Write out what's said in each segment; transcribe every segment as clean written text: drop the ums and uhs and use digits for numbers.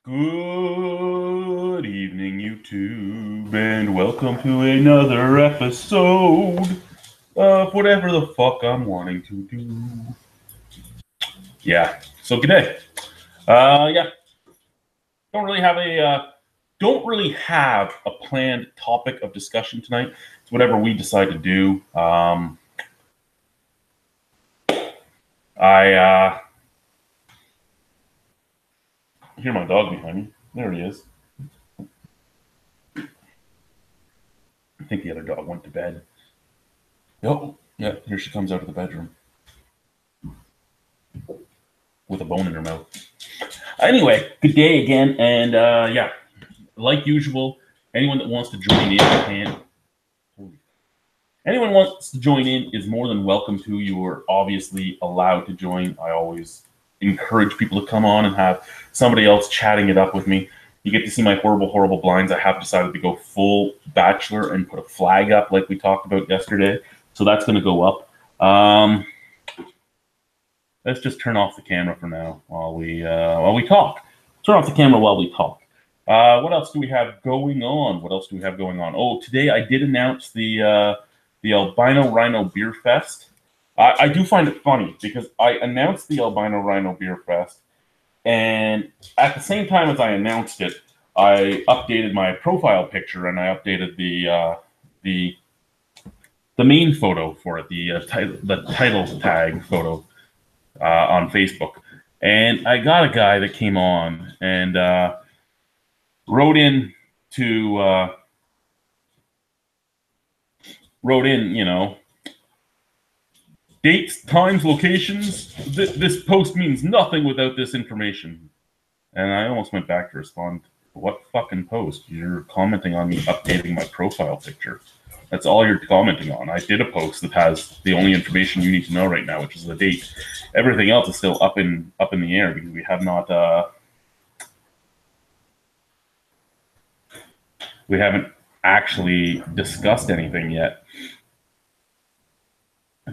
Good evening, YouTube, and welcome to another episode of whatever the fuck I'm wanting to do. Yeah, so good day. Don't really have a planned topic of discussion tonight. It's whatever we decide to do. I hear my dog behind me. There he is. I think the other dog went to bed. Oh, yeah, here she comes out of the bedroom with a bone in her mouth. Anyway, good day again, and like usual, anyone that wants to join in can. Anyone wants to join in is more than welcome to. You are obviously allowed to join. I always encourage people to come on and have somebody else chatting it up with me. You get to see my horrible blinds. I have decided to go full bachelor and put a flag up like we talked about yesterday. So that's going to go up. Let's just turn off the camera for now while we talk. Turn off the camera while we talk. What else do we have going on? Oh, today I did announce the Albino Rhino Beer Fest. I do find it funny because I announced the Albino Rhino Beer Fest, and at the same time as I announced it, I updated my profile picture and I updated the main photo for it, the title tag photo on Facebook. And I got a guy that came on and wrote in, you know, dates, times, locations. This post means nothing without this information. And I almost went back to respond, what fucking post? You're commenting on me updating my profile picture. That's all you're commenting on. I did a post that has the only information you need to know right now, which is the date. Everything else is still up in the air because we have not we haven't actually discussed anything yet.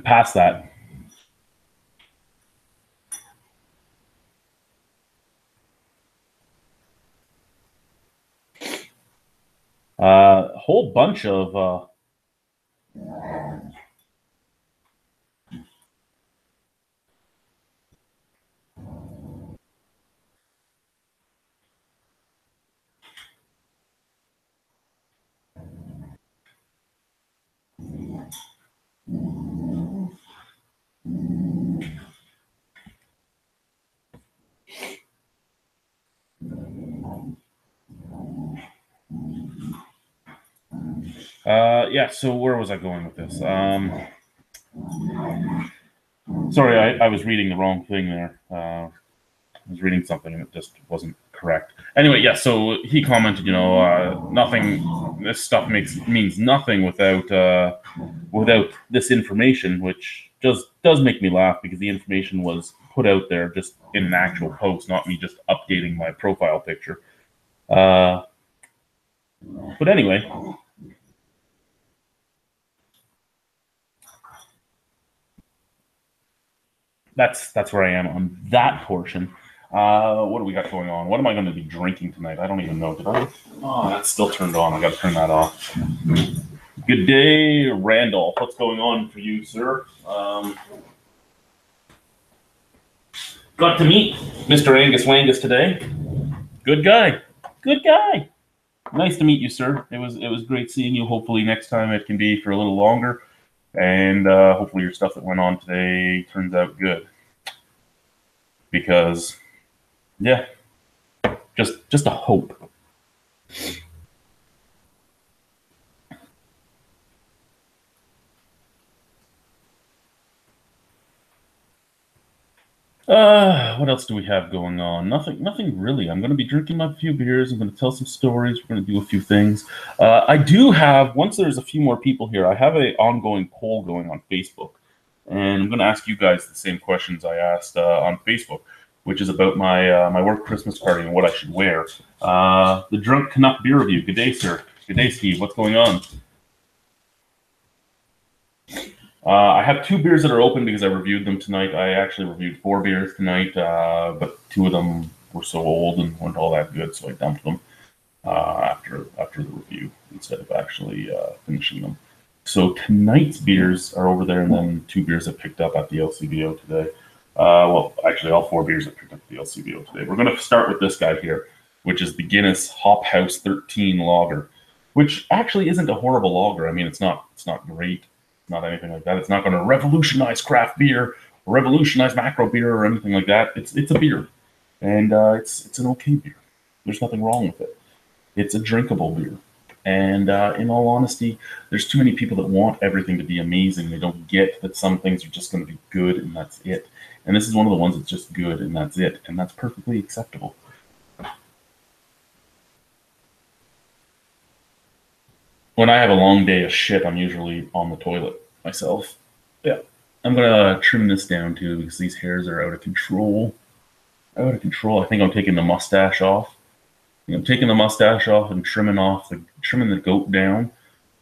Past that. A whole bunch of so where was I going with this? Sorry, I was reading the wrong thing there. I was reading something and it just wasn't correct. Anyway, yeah, so he commented, nothing, this stuff means nothing without this information, which just does make me laugh because the information was put out there just in an actual post, not me just updating my profile picture. But anyway, that's where I am on that portion. What do we got going on? What am I going to be drinking tonight? I don't even know. Did I? Oh, that's still turned on. I got to turn that off. Good day, Randolph. What's going on for you, sir? Got to meet Mr. Angus Wangus today. Good guy. Good guy. Nice to meet you, sir. It was great seeing you. Hopefully next time it can be for a little longer. And hopefully your stuff that went on today turns out good. Because, yeah, just a hope. What else do we have going on? Nothing really. I'm going to be drinking my few beers. I'm going to tell some stories. We're going to do a few things. I do have, once there's a few more people here, I have an ongoing poll going on Facebook. And I'm going to ask you guys the same questions I asked on Facebook, which is about my work Christmas party and what I should wear. The Drunk Canuck Beer Review. Good day, sir. Good day, Steve. What's going on? I have 2 beers that are open because I reviewed them tonight. I actually reviewed 4 beers tonight, but 2 of them were so old and weren't all that good, so I dumped them after the review instead of actually finishing them. So tonight's beers are over there, and then 2 beers I picked up at the LCBO today. Well, actually, all 4 beers I picked up at the LCBO today. We're going to start with this guy here, which is the Guinness Hop House 13 Lager, which actually isn't a horrible lager. I mean, it's not great, not anything like that. It's not going to revolutionize craft beer, or revolutionize macro beer, or anything like that. It's a beer, and it's an okay beer. There's nothing wrong with it. It's a drinkable beer. And in all honesty, there's too many people that want everything to be amazing. They don't get that some things are just going to be good and that's it. And this is one of the ones that's just good and that's it. And that's perfectly acceptable. When I have a long day of shit, I'm usually on the toilet myself. Yeah. I'm going to trim this down too because these hairs are out of control. Out of control. I think I'm taking the mustache off. I'm taking the mustache off and trimming the goat down,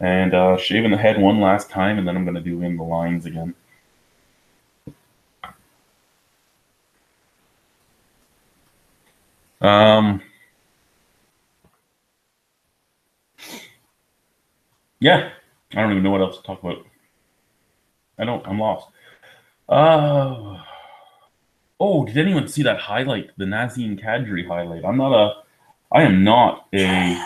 and shaving the head one last time, and then I'm going to do in the lines again. Yeah, I don't even know what else to talk about. I'm lost. Oh, did anyone see that highlight? The Nazem Kadri highlight. I am not a.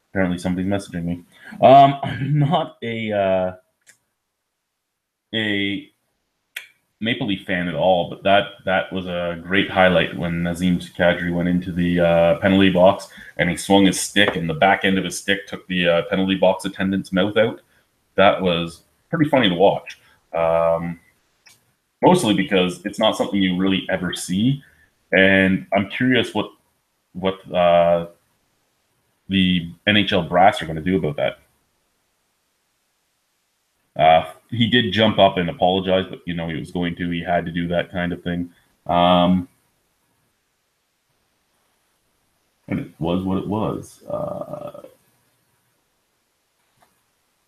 Apparently, somebody's messaging me. I'm not a Maple Leaf fan at all, but that was a great highlight when Nazem Kadri went into the penalty box and he swung his stick, and the back end of his stick took the penalty box attendant's mouth out. That was pretty funny to watch. Mostly because it's not something you really ever see, and I'm curious what the NHL brass are going to do about that. He did jump up and apologize, but he was going to. He had to do that kind of thing. And it was what it was.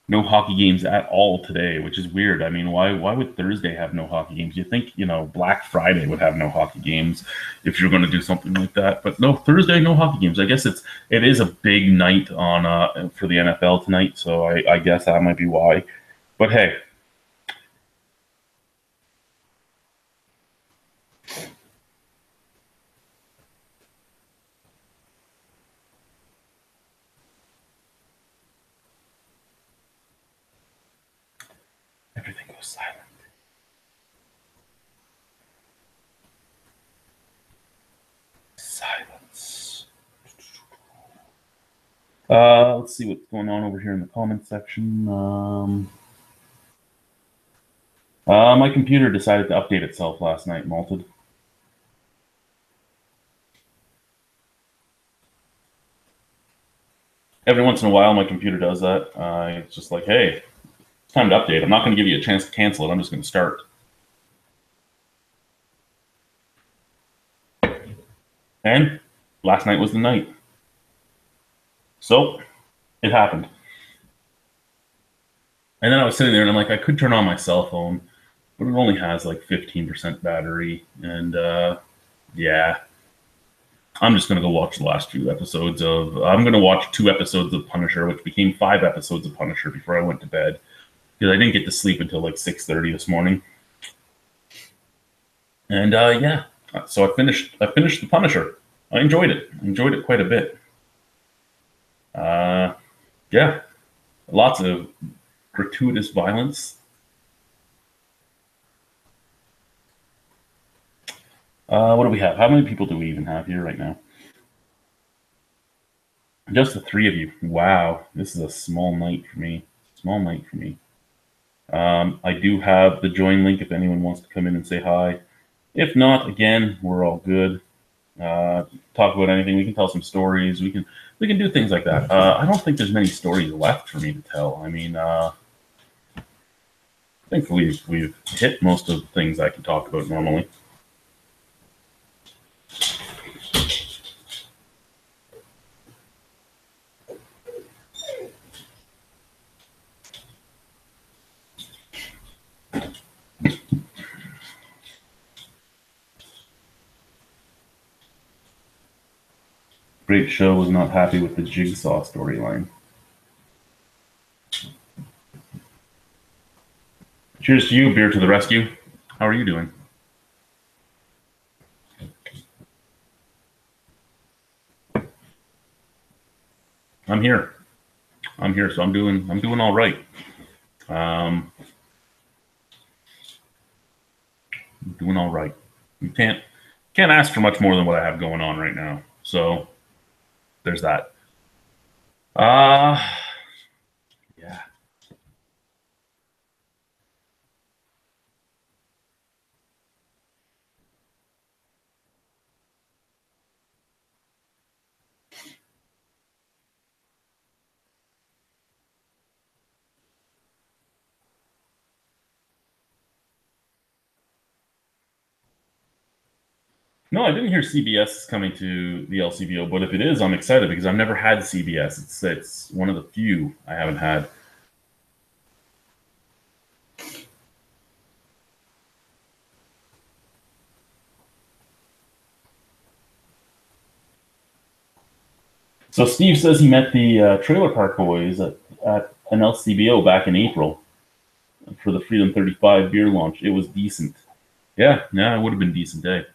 No hockey games at all today, which is weird. I mean, why would Thursday have no hockey games? You think Black Friday would have no hockey games if you're going to do something like that, but no, Thursday no hockey games. I guess it is a big night on for the NFL tonight, so I guess that might be why. But hey. Everything goes silent. Silence. Let's see what's going on over here in the comment section. My computer decided to update itself last night, Malted. Every once in a while, my computer does that. It's just like, hey, it's time to update. I'm not going to give you a chance to cancel it. I'm just going to start. And last night was the night. So it happened. And then I was sitting there and I'm like, I could turn on my cell phone, but it only has like 15% battery. And yeah, I'm just going to go watch the last few episodes I'm going to watch 2 episodes of Punisher, which became 5 episodes of Punisher before I went to bed. Because I didn't get to sleep until like 6:30 this morning. And yeah, so I finished the Punisher. I enjoyed it. Quite a bit. Yeah, lots of gratuitous violence. What do we have? How many people do we even have here right now? Just the 3 of you. Wow, this is a small night for me. I do have the join link if anyone wants to come in and say hi. If not, again, we're all good. Talk about anything. We can tell some stories. We can do things like that. I don't think there's many stories left for me to tell. I mean, I think we've hit most of the things I can talk about normally. Great show. Was not happy with the Jigsaw storyline. Cheers to you, Beer to the rescue. How are you doing? I'm here. I'm here, so I'm doing all right. I'm doing all right. You can't ask for much more than what I have going on right now. So there's that. Yeah. No, I didn't hear CBS is coming to the LCBO, but if it is, I'm excited because I've never had CBS. It's one of the few I haven't had. So Steve says he met the Trailer Park Boys at an LCBO back in April for the Freedom 35 beer launch. It was decent. Yeah, it would have been decent day.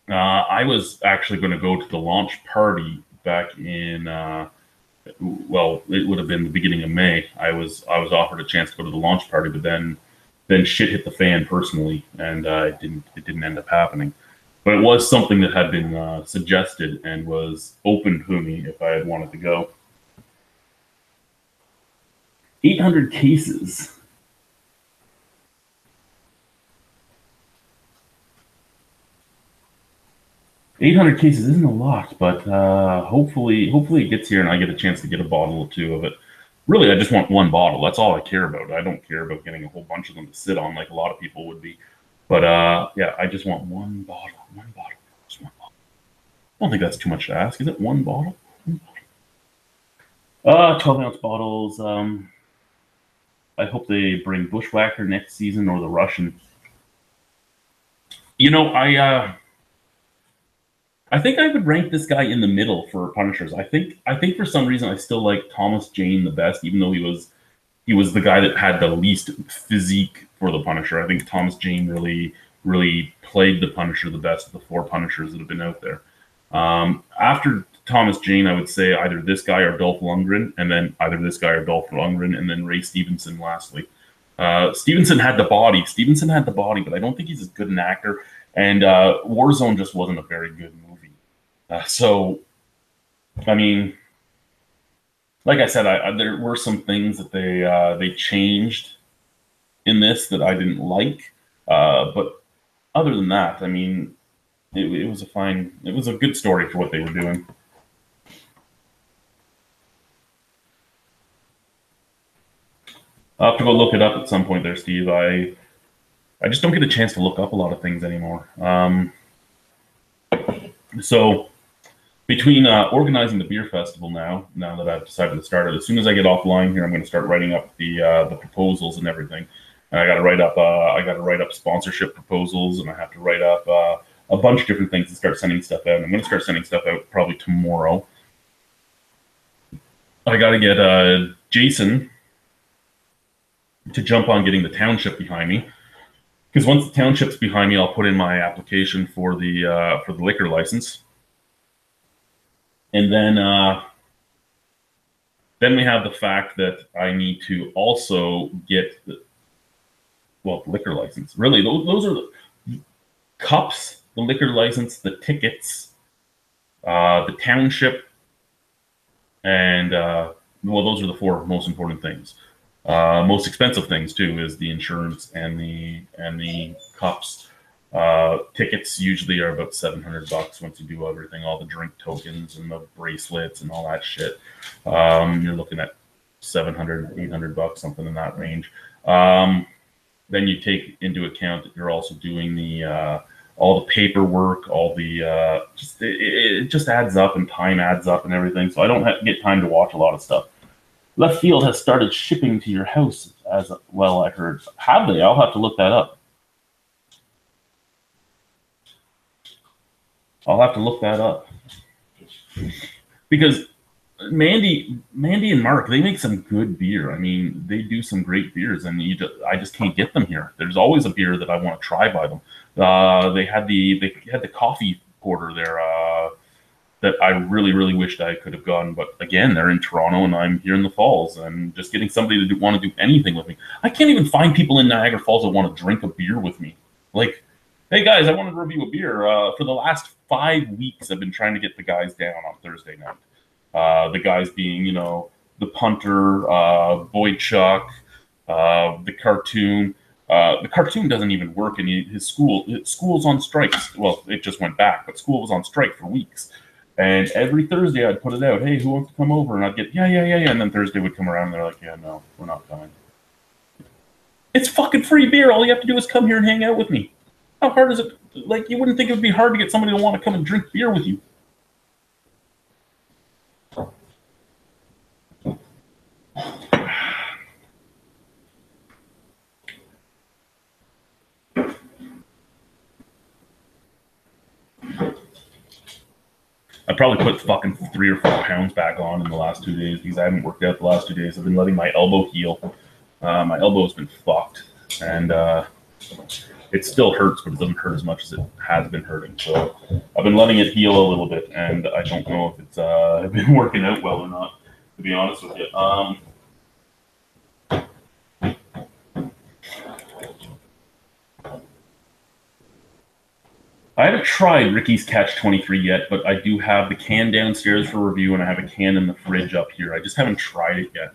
I was actually going to go to the launch party back in, well, it would have been the beginning of May. I was offered a chance to go to the launch party, but then shit hit the fan personally, and it didn't end up happening. But it was something that had been suggested and was open to me if I had wanted to go. 800 cases. 800 cases isn't a lot, but hopefully it gets here and I get a chance to get a bottle or two of it. Really, I just want one bottle. That's all I care about. I don't care about getting a whole bunch of them to sit on like a lot of people would be. But yeah, I just want one bottle. Just one bottle. I don't think that's too much to ask. Is it one bottle? 12-ounce bottles. I hope they bring Bushwhacker next season or the Russian. You know, I think I would rank this guy in the middle for Punishers. I think for some reason I still like Thomas Jane the best, even though he was the guy that had the least physique for the Punisher. I think Thomas Jane really played the Punisher the best of the four Punishers that have been out there. After Thomas Jane, I would say either this guy or Dolph Lundgren, and then either this guy or Dolph Lundgren, and then Ray Stevenson lastly. Stevenson had the body, but I don't think he's as good an actor. And Warzone just wasn't a very good movie. So, I mean, like I said, there were some things that they changed in this that I didn't like. But other than that, I mean, it was a good story for what they were doing. I'll have to go look it up at some point there, Steve. I just don't get a chance to look up a lot of things anymore. So between organizing the beer festival now that I've decided to start it, as soon as I get offline here, I'm going to start writing up the proposals and everything. And I got to write up sponsorship proposals, and I have to write up a bunch of different things and start sending stuff out. And I'm going to start sending stuff out probably tomorrow. I got to get Jason to jump on getting the township behind me. Because once the township's behind me, I'll put in my application for the liquor license, and then we have the fact that I need to also get the liquor license. Really, those are the cups, the liquor license, the tickets, the township, and those are the four most important things. Most expensive things too is the insurance and the cups. Tickets usually are about $700 once you do everything, all the drink tokens and the bracelets and all that shit. You're looking at $700, $800, something in that range. Then you take into account that you're also doing the all the paperwork, all the it just adds up, and time adds up and everything. So I don't get time to watch a lot of stuff. Left Field has started shipping to your house as well, I heard. Have they? I'll have to look that up. I'll have to look that up. because Mandy and Mark, they make some good beer. I mean, they do some great beers, and I just can't get them here. There's always a beer that I want to try by them. They had the coffee porter there that I really wished I could have gone, but again, they're in Toronto, and I'm here in the Falls, and just getting somebody to want to do anything with me. I can't even find people in Niagara Falls that want to drink a beer with me. Like, hey guys, I want to review a beer. For the last 5 weeks, I've been trying to get the guys down on Thursday night. The guys being, the punter, Boyd Chuck, the cartoon. The cartoon doesn't even work, and his school's on strikes. Well, it just went back, but school was on strike for weeks. And every Thursday I'd put it out, hey, who wants to come over? And I'd get, yeah. And then Thursday would come around and they're like, yeah, no, we're not coming. It's fucking free beer. All you have to do is come here and hang out with me. How hard is it? Like, you wouldn't think it would be hard to get somebody to want to come and drink beer with you. I probably put fucking 3 or 4 pounds back on in the last 2 days because I haven't worked out the last 2 days. I've been letting my elbow heal. My elbow's been fucked, and it still hurts, but it doesn't hurt as much as it has been hurting. So I've been letting it heal a little bit, and I don't know if it's been working out well or not, to be honest with you. I haven't tried Ricky's Catch 23 yet, but I do have the can downstairs for review, and I have a can in the fridge up here. I just haven't tried it yet.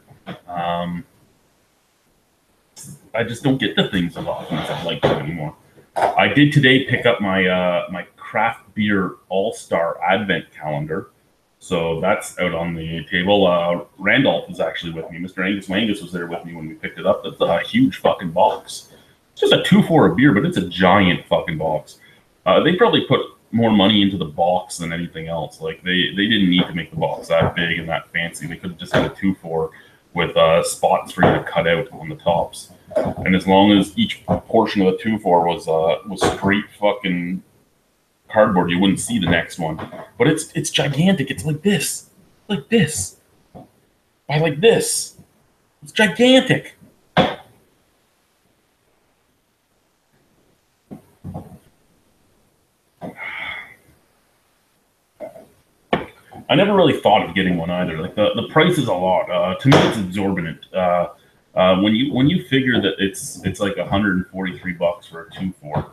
I just don't get the things as often as I'd like to anymore. I did today pick up my my craft beer all-star advent calendar, so that's out on the table. Randolph was actually with me. Mr. Angus Wangus was there with me when we picked it up. That's a huge fucking box. It's just a 2-for a beer, but it's a giant fucking box. They probably put more money into the box than anything else. Like they didn't need to make the box that big and that fancy. They could have just had a 2-for with spots for you to cut out on the tops. And as long as each portion of the 2-for was straight fucking cardboard, you wouldn't see the next one. But it's gigantic. It's like this, by like this. It's gigantic. I never really thought of getting one either. Like the price is a lot. To me, it's exorbitant. When you figure that it's like $143 for a 2-for,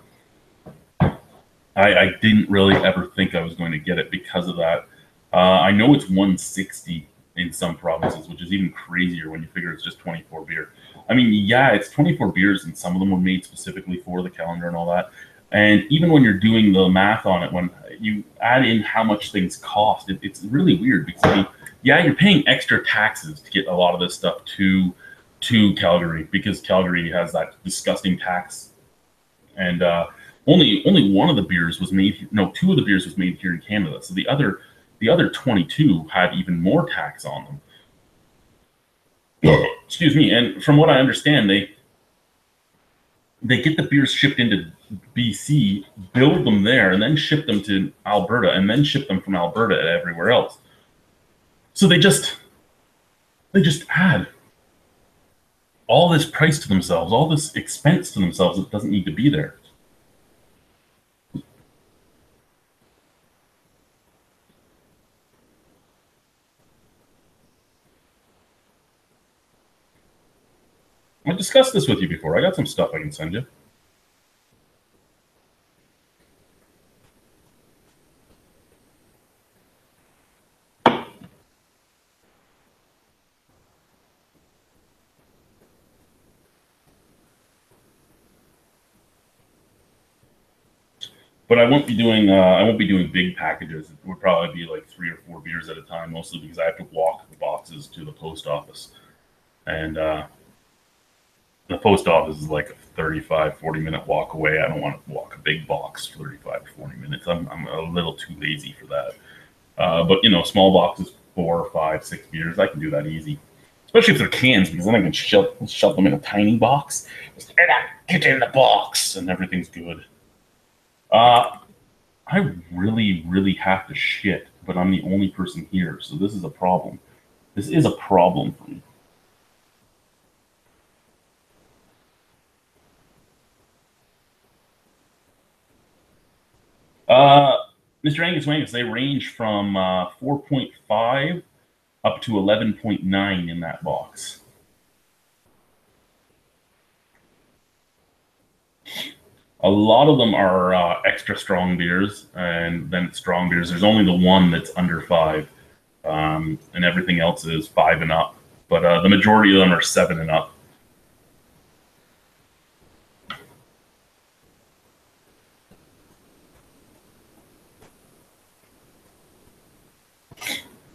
I didn't really ever think I was going to get it because of that. I know it's $160 in some provinces, which is even crazier when you figure it's just 24 beer. I mean, yeah, it's 24 beers, and some of them were made specifically for the calendar and all that. And even when you're doing the math on it, when you add in how much things cost, it's really weird because I mean, yeah, you're paying extra taxes to get a lot of this stuff to Calgary because Calgary has that disgusting tax. And only one of the beers was made. No, 2 of the beers was made here in Canada. So the other 22 had even more tax on them. Excuse me. And from what I understand, they get the beers shipped into BC, build them there, and then ship them to Alberta, and then ship them from Alberta to everywhere else. So they just add all this price to themselves, all this expense to themselves that doesn't need to be there. I discussed this with you before. I got some stuff I can send you. But I won't be doing big packages. It would probably be like 3 or 4 beers at a time, mostly because I have to walk the boxes to the post office. And the post office is like a 35-40 minute walk away. I don't want to walk a big box 35 to 40 minutes. I'm a little too lazy for that. But small boxes, 4, 5, 6 beers, I can do that easy. Especially if they're cans, because then I can shove them in a tiny box. Just get in the box, and everything's good. I really have to shit, but I'm the only person here, so this is a problem. This is a problem for me. Mr. Angus Wangus, they range from 4.5 up to 11.9 in that box. A lot of them are extra strong beers, and then it's strong beers. There's only the one that's under 5, and everything else is 5 and up. But the majority of them are 7 and up.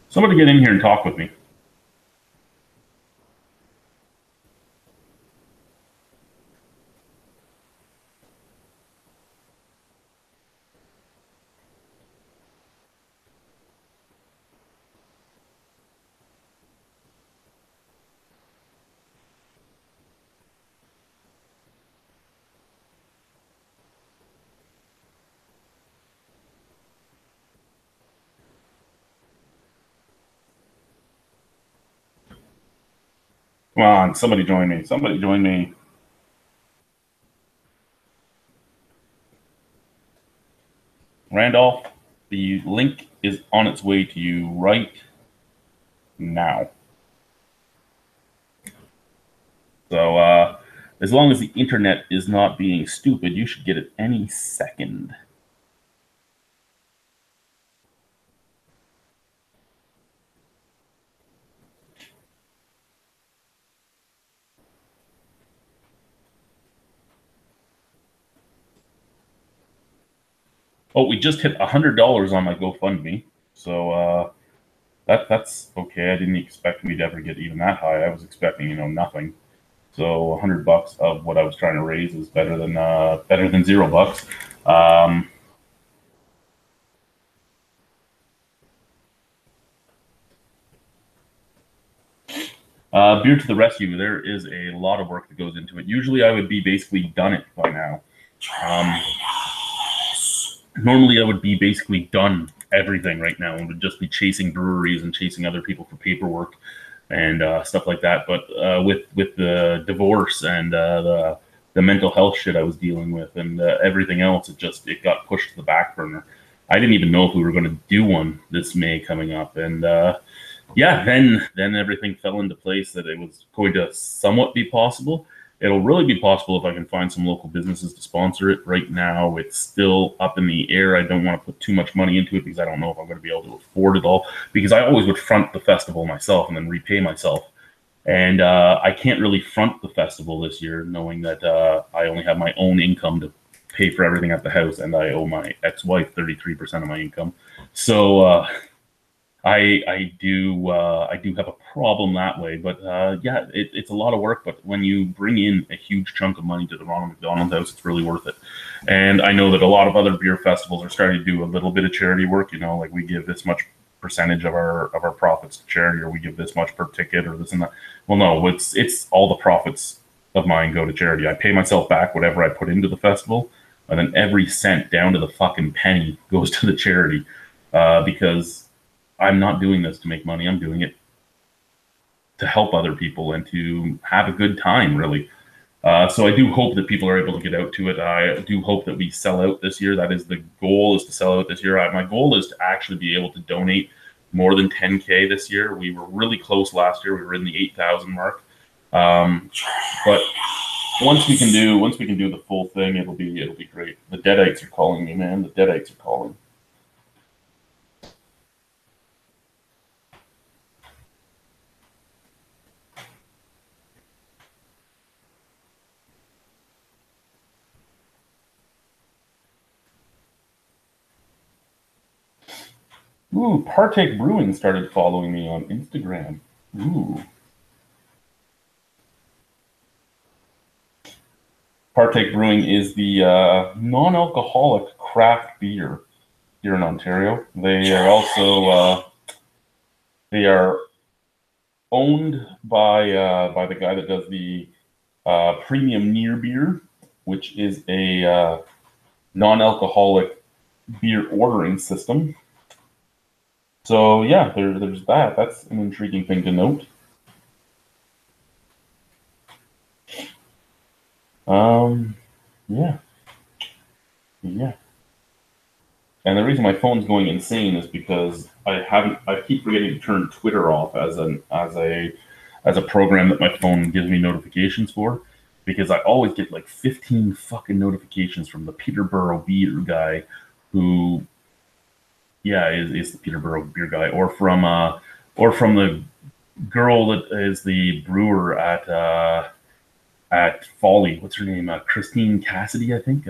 Somebody get in here and talk with me. Come on, somebody join me. Somebody join me. Randolph, the link is on its way to you right now. So as long as the internet is not being stupid, you should get it any second. Oh, we just hit $100 on my GoFundMe, so that's okay. I didn't expect me to ever get even that high. I was expecting, nothing. So $100 of what I was trying to raise is better than $0. Beer to the rescue. There is a lot of work that goes into it. Usually I would be basically done it by now. Normally I would be basically done everything right now and would just be chasing breweries and chasing other people for paperwork and stuff like that. But with the divorce and the mental health shit I was dealing with and everything else, it got pushed to the back burner. I didn't even know if we were going to do one this May coming up. And yeah, then everything fell into place that it was going to somewhat be possible. It'll really be possible if I can find some local businesses to sponsor it. Right now, it's still up in the air. I don't want to put too much money into it because I don't know if I'm going to be able to afford it all. Because I always would front the festival myself and then repay myself. And I can't really front the festival this year, knowing that I only have my own income to pay for everything at the house, and I owe my ex-wife 33% of my income. So I do have a problem that way, but yeah, it's a lot of work. But when you bring in a huge chunk of money to the Ronald McDonald House, it's really worth it. And I know that a lot of other beer festivals are starting to do a little bit of charity work. Like we give this much percentage of our profits to charity, or we give this much per ticket, or this and that. Well, no, it's all the profits of mine go to charity. I pay myself back whatever I put into the festival, and then every cent down to the fucking penny goes to the charity because I'm not doing this to make money. I'm doing it to help other people and to have a good time, really. So I do hope that people are able to get out to it. I do hope that we sell out this year. That is the goal, is to sell out this year. My goal is to actually be able to donate more than 10K this year. We were really close last year. We were in the 8,000 mark. But once we can do the full thing, it'll be great. The Deadites are calling me, man. The Deadites are calling. Ooh, Partake Brewing started following me on Instagram. Ooh. Partake Brewing is the non-alcoholic craft beer here in Ontario. They are also they are owned by the guy that does the premium near beer, which is a non-alcoholic beer ordering system. So yeah, there's that. That's an intriguing thing to note. Um, yeah, yeah. And the reason my phone's going insane is because I keep forgetting to turn Twitter off as a program that my phone gives me notifications for, because I always get like 15 fucking notifications from the Peterborough beer guy, who yeah is the Peterborough beer guy, or from the girl that is the brewer at Folly. What's her name? Christine Cassidy, I think.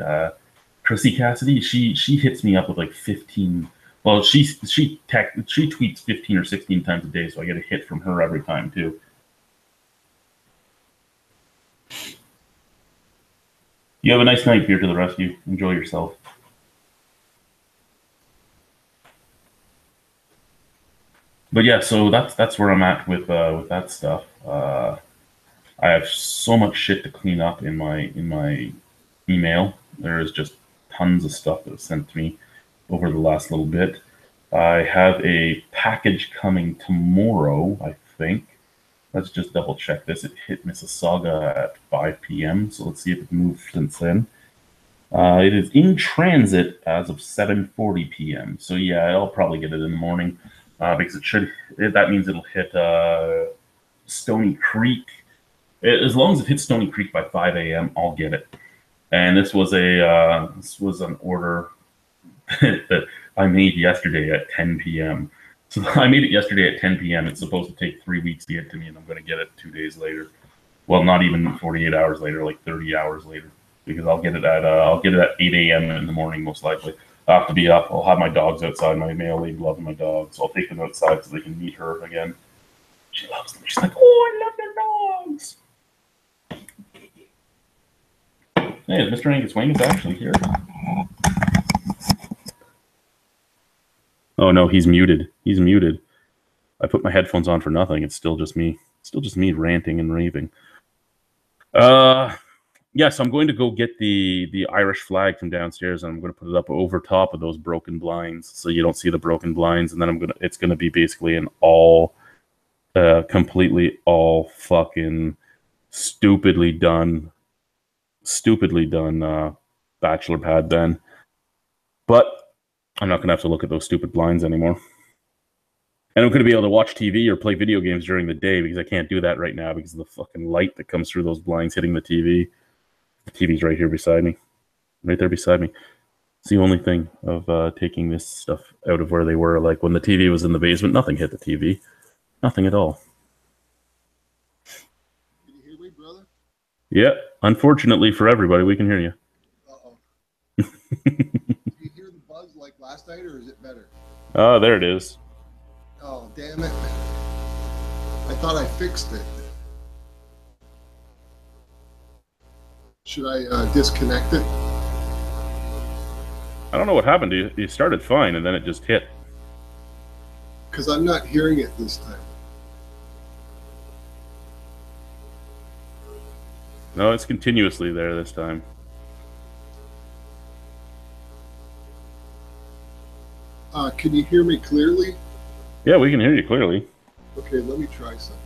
Chrissy Cassidy. She hits me up with like 15. Well, she tweets 15 or 16 times a day, so I get a hit from her every time too. You have a nice night, Beer to the rescue. Enjoy yourself. But yeah, so that's where I'm at with that stuff. I have so much shit to clean up in my email. There is just tons of stuff that was sent to me over the last little bit. I have a package coming tomorrow, I think. Let's just double check this. It hit Mississauga at 5 p.m., so let's see if it moved since then. It is in transit as of 7:40 p.m. So yeah, I'll probably get it in the morning because that means it'll hit Stony Creek. As long as it hits Stony Creek by 5 a.m., I'll get it. And this was an order that I made yesterday at 10 p.m. So I made it yesterday at 10 p.m. It's supposed to take 3 weeks to get to me, and I'm going to get it 2 days later. Well, not even 48 hours later, like 30 hours later, because I'll get it at 8 a.m. in the morning most likely. I'll have to be up. I'll have my dogs outside. My mail lady loves my dogs, so I'll take them outside so they can meet her again. She loves them. She's like, "Oh, I love your dogs." Hey, Mr. Angus Wing is actually here. Oh no, he's muted. He's muted. I put my headphones on for nothing. It's still just me. Still just me ranting and raving. Yes, I'm going to go get the Irish flag from downstairs, and I'm going to put it up over top of those broken blinds, so you don't see the broken blinds. And then it's gonna be basically an completely all fucking stupidly done bachelor pad then. But I'm not gonna have to look at those stupid blinds anymore. And I'm going to be able to watch TV or play video games during the day because I can't do that right now because of the fucking light that comes through those blinds hitting the TV. The TV's right here beside me, right there beside me. It's the only thing of taking this stuff out of where they were. Like when the TV was in the basement, nothing hit the TV, nothing at all. Can you hear me, brother? Yeah, unfortunately for everybody, we can hear you. Uh-oh. Do you hear the buzz like last night, or is it better? Oh, there it is. Oh, damn it. I thought I fixed it. Should I disconnect it? I don't know what happened to you. You started fine, and then it just hit. Because I'm not hearing it this time. No, it's continuously there this time. Can you hear me clearly? Yeah, we can hear you clearly. Okay, let me try something.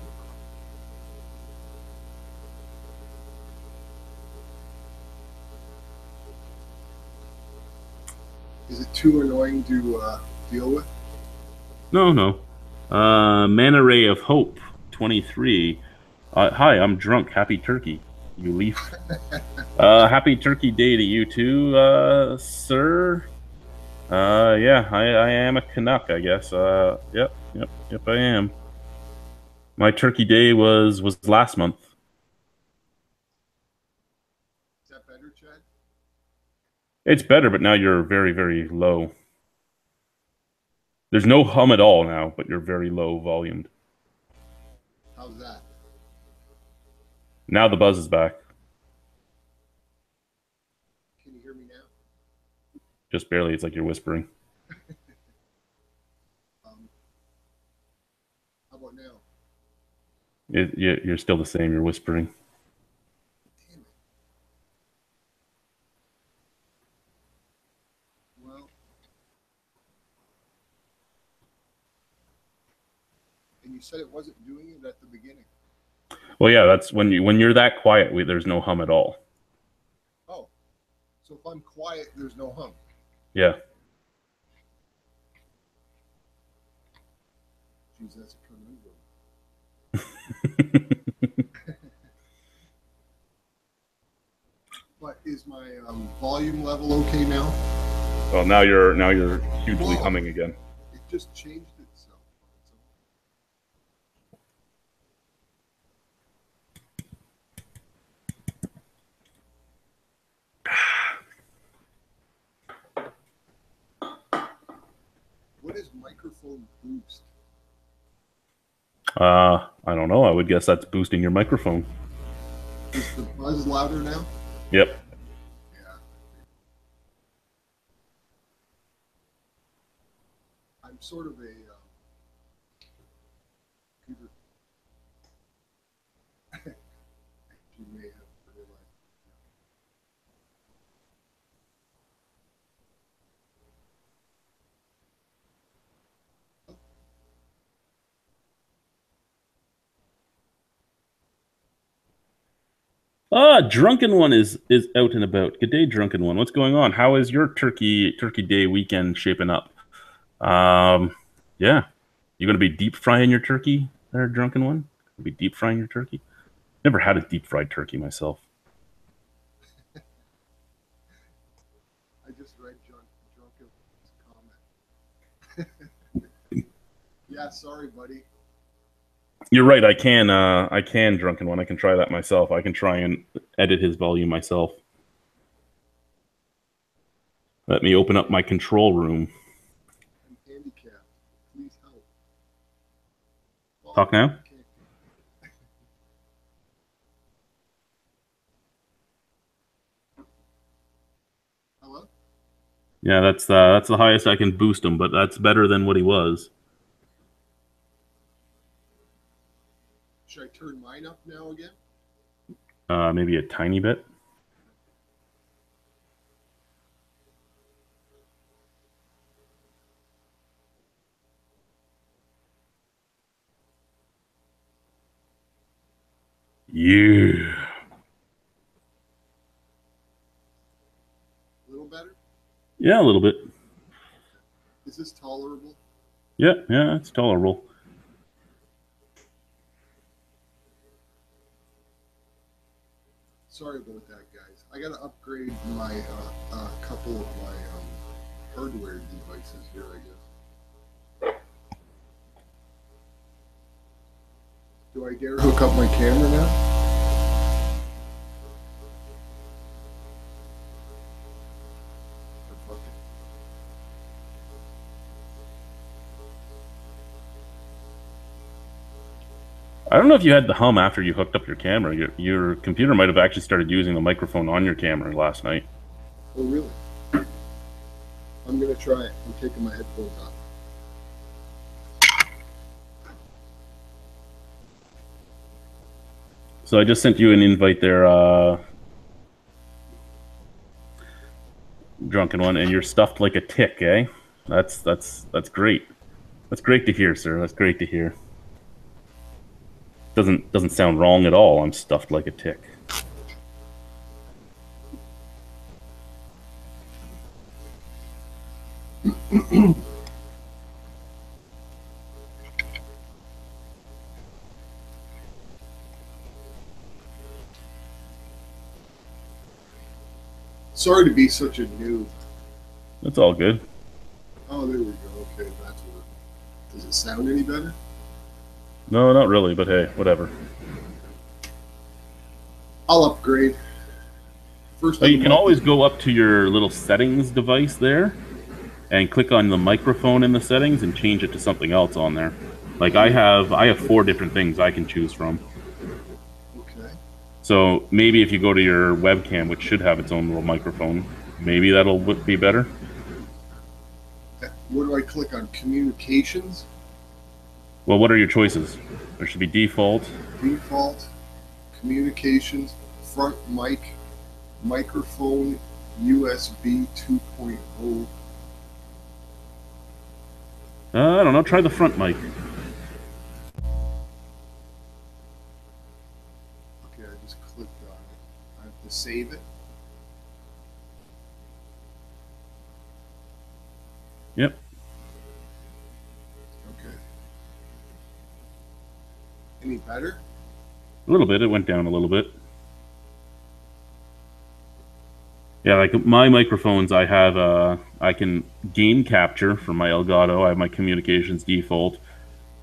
Is it too annoying to deal with? No, no. Mana Ray of Hope, 23. Hi, I'm drunk. Happy Turkey, you leaf. Happy Turkey Day to you too, sir. Yeah, I am a Canuck, I guess. Yep, I am. My Turkey Day was last month. Is that better, Chad? It's better, but now you're very, very low. There's no hum at all now, but you're very low volumed. How's that? Now the buzz is back. Can you hear me now? Just barely. It's like you're whispering. How about now? You're still the same. You're whispering. Damn it. Well, you said it wasn't doing it at the beginning. Well, yeah, that's when you're that quiet. There's no hum at all. Oh, so if I'm quiet, there's no hum. Yeah. Jeez, that's a conundrum. But is my volume level okay now? Well, now you're hugely humming again. It just changed itself. What is microphone boost? I don't know. I would guess that's boosting your microphone. Is the buzz louder now? Yep. Yeah. I'm sort of a computer. You may have realized. Drunken One is out and about. Good day, Drunken One. What's going on? How is your Turkey Day weekend shaping up? Yeah. You gonna be deep frying your turkey there, Drunken One? Be deep frying your turkey? Never had a deep fried turkey myself. I just read Drunken comment. Yeah, sorry, buddy. You're right. I can Drunken One. I can try that myself. I can try and edit his volume myself. Let me open up my control room. I'm handicapped. Please help. Well, Talk now. Hello? Yeah, that's the highest I can boost him, but that's better than what he was. Should I turn mine up now again? Maybe a tiny bit. Yeah. A little better? Yeah, a little bit. Is this tolerable? Yeah, it's tolerable. Sorry about that, guys. I gotta upgrade my couple of my hardware devices here, I guess. Do I dare hook up my camera now? I don't know if you had the hum after you hooked up your camera. Your computer might have actually started using the microphone on your camera last night. Oh, really? I'm gonna try it. I'm taking my headphones off. So I just sent you an invite there, Drunken One, and you're stuffed like a tick, eh? That's great. That's great to hear, sir. That's great to hear. Doesn't sound wrong at all. I'm stuffed like a tick. Sorry to be such a noob. That's all good. Oh, there we go. Okay, that's what. Does it sound any better? No, not really, but hey, whatever. I'll upgrade. First, you can always go up to your little settings device there and click on the microphone in the settings and change it to something else on there. Like I have 4 different things I can choose from. Okay. So maybe if you go to your webcam, which should have its own little microphone, maybe that'll be better. What do I click on? Communications? Well, what are your choices? There should be default. Default, communications, front mic, microphone, USB 2.0. I don't know. Try the front mic. save it? Yep. Okay. Any better? A little bit. It went down a little bit. Yeah, like my microphones, I have I can gain capture from my Elgato. I have my communications default.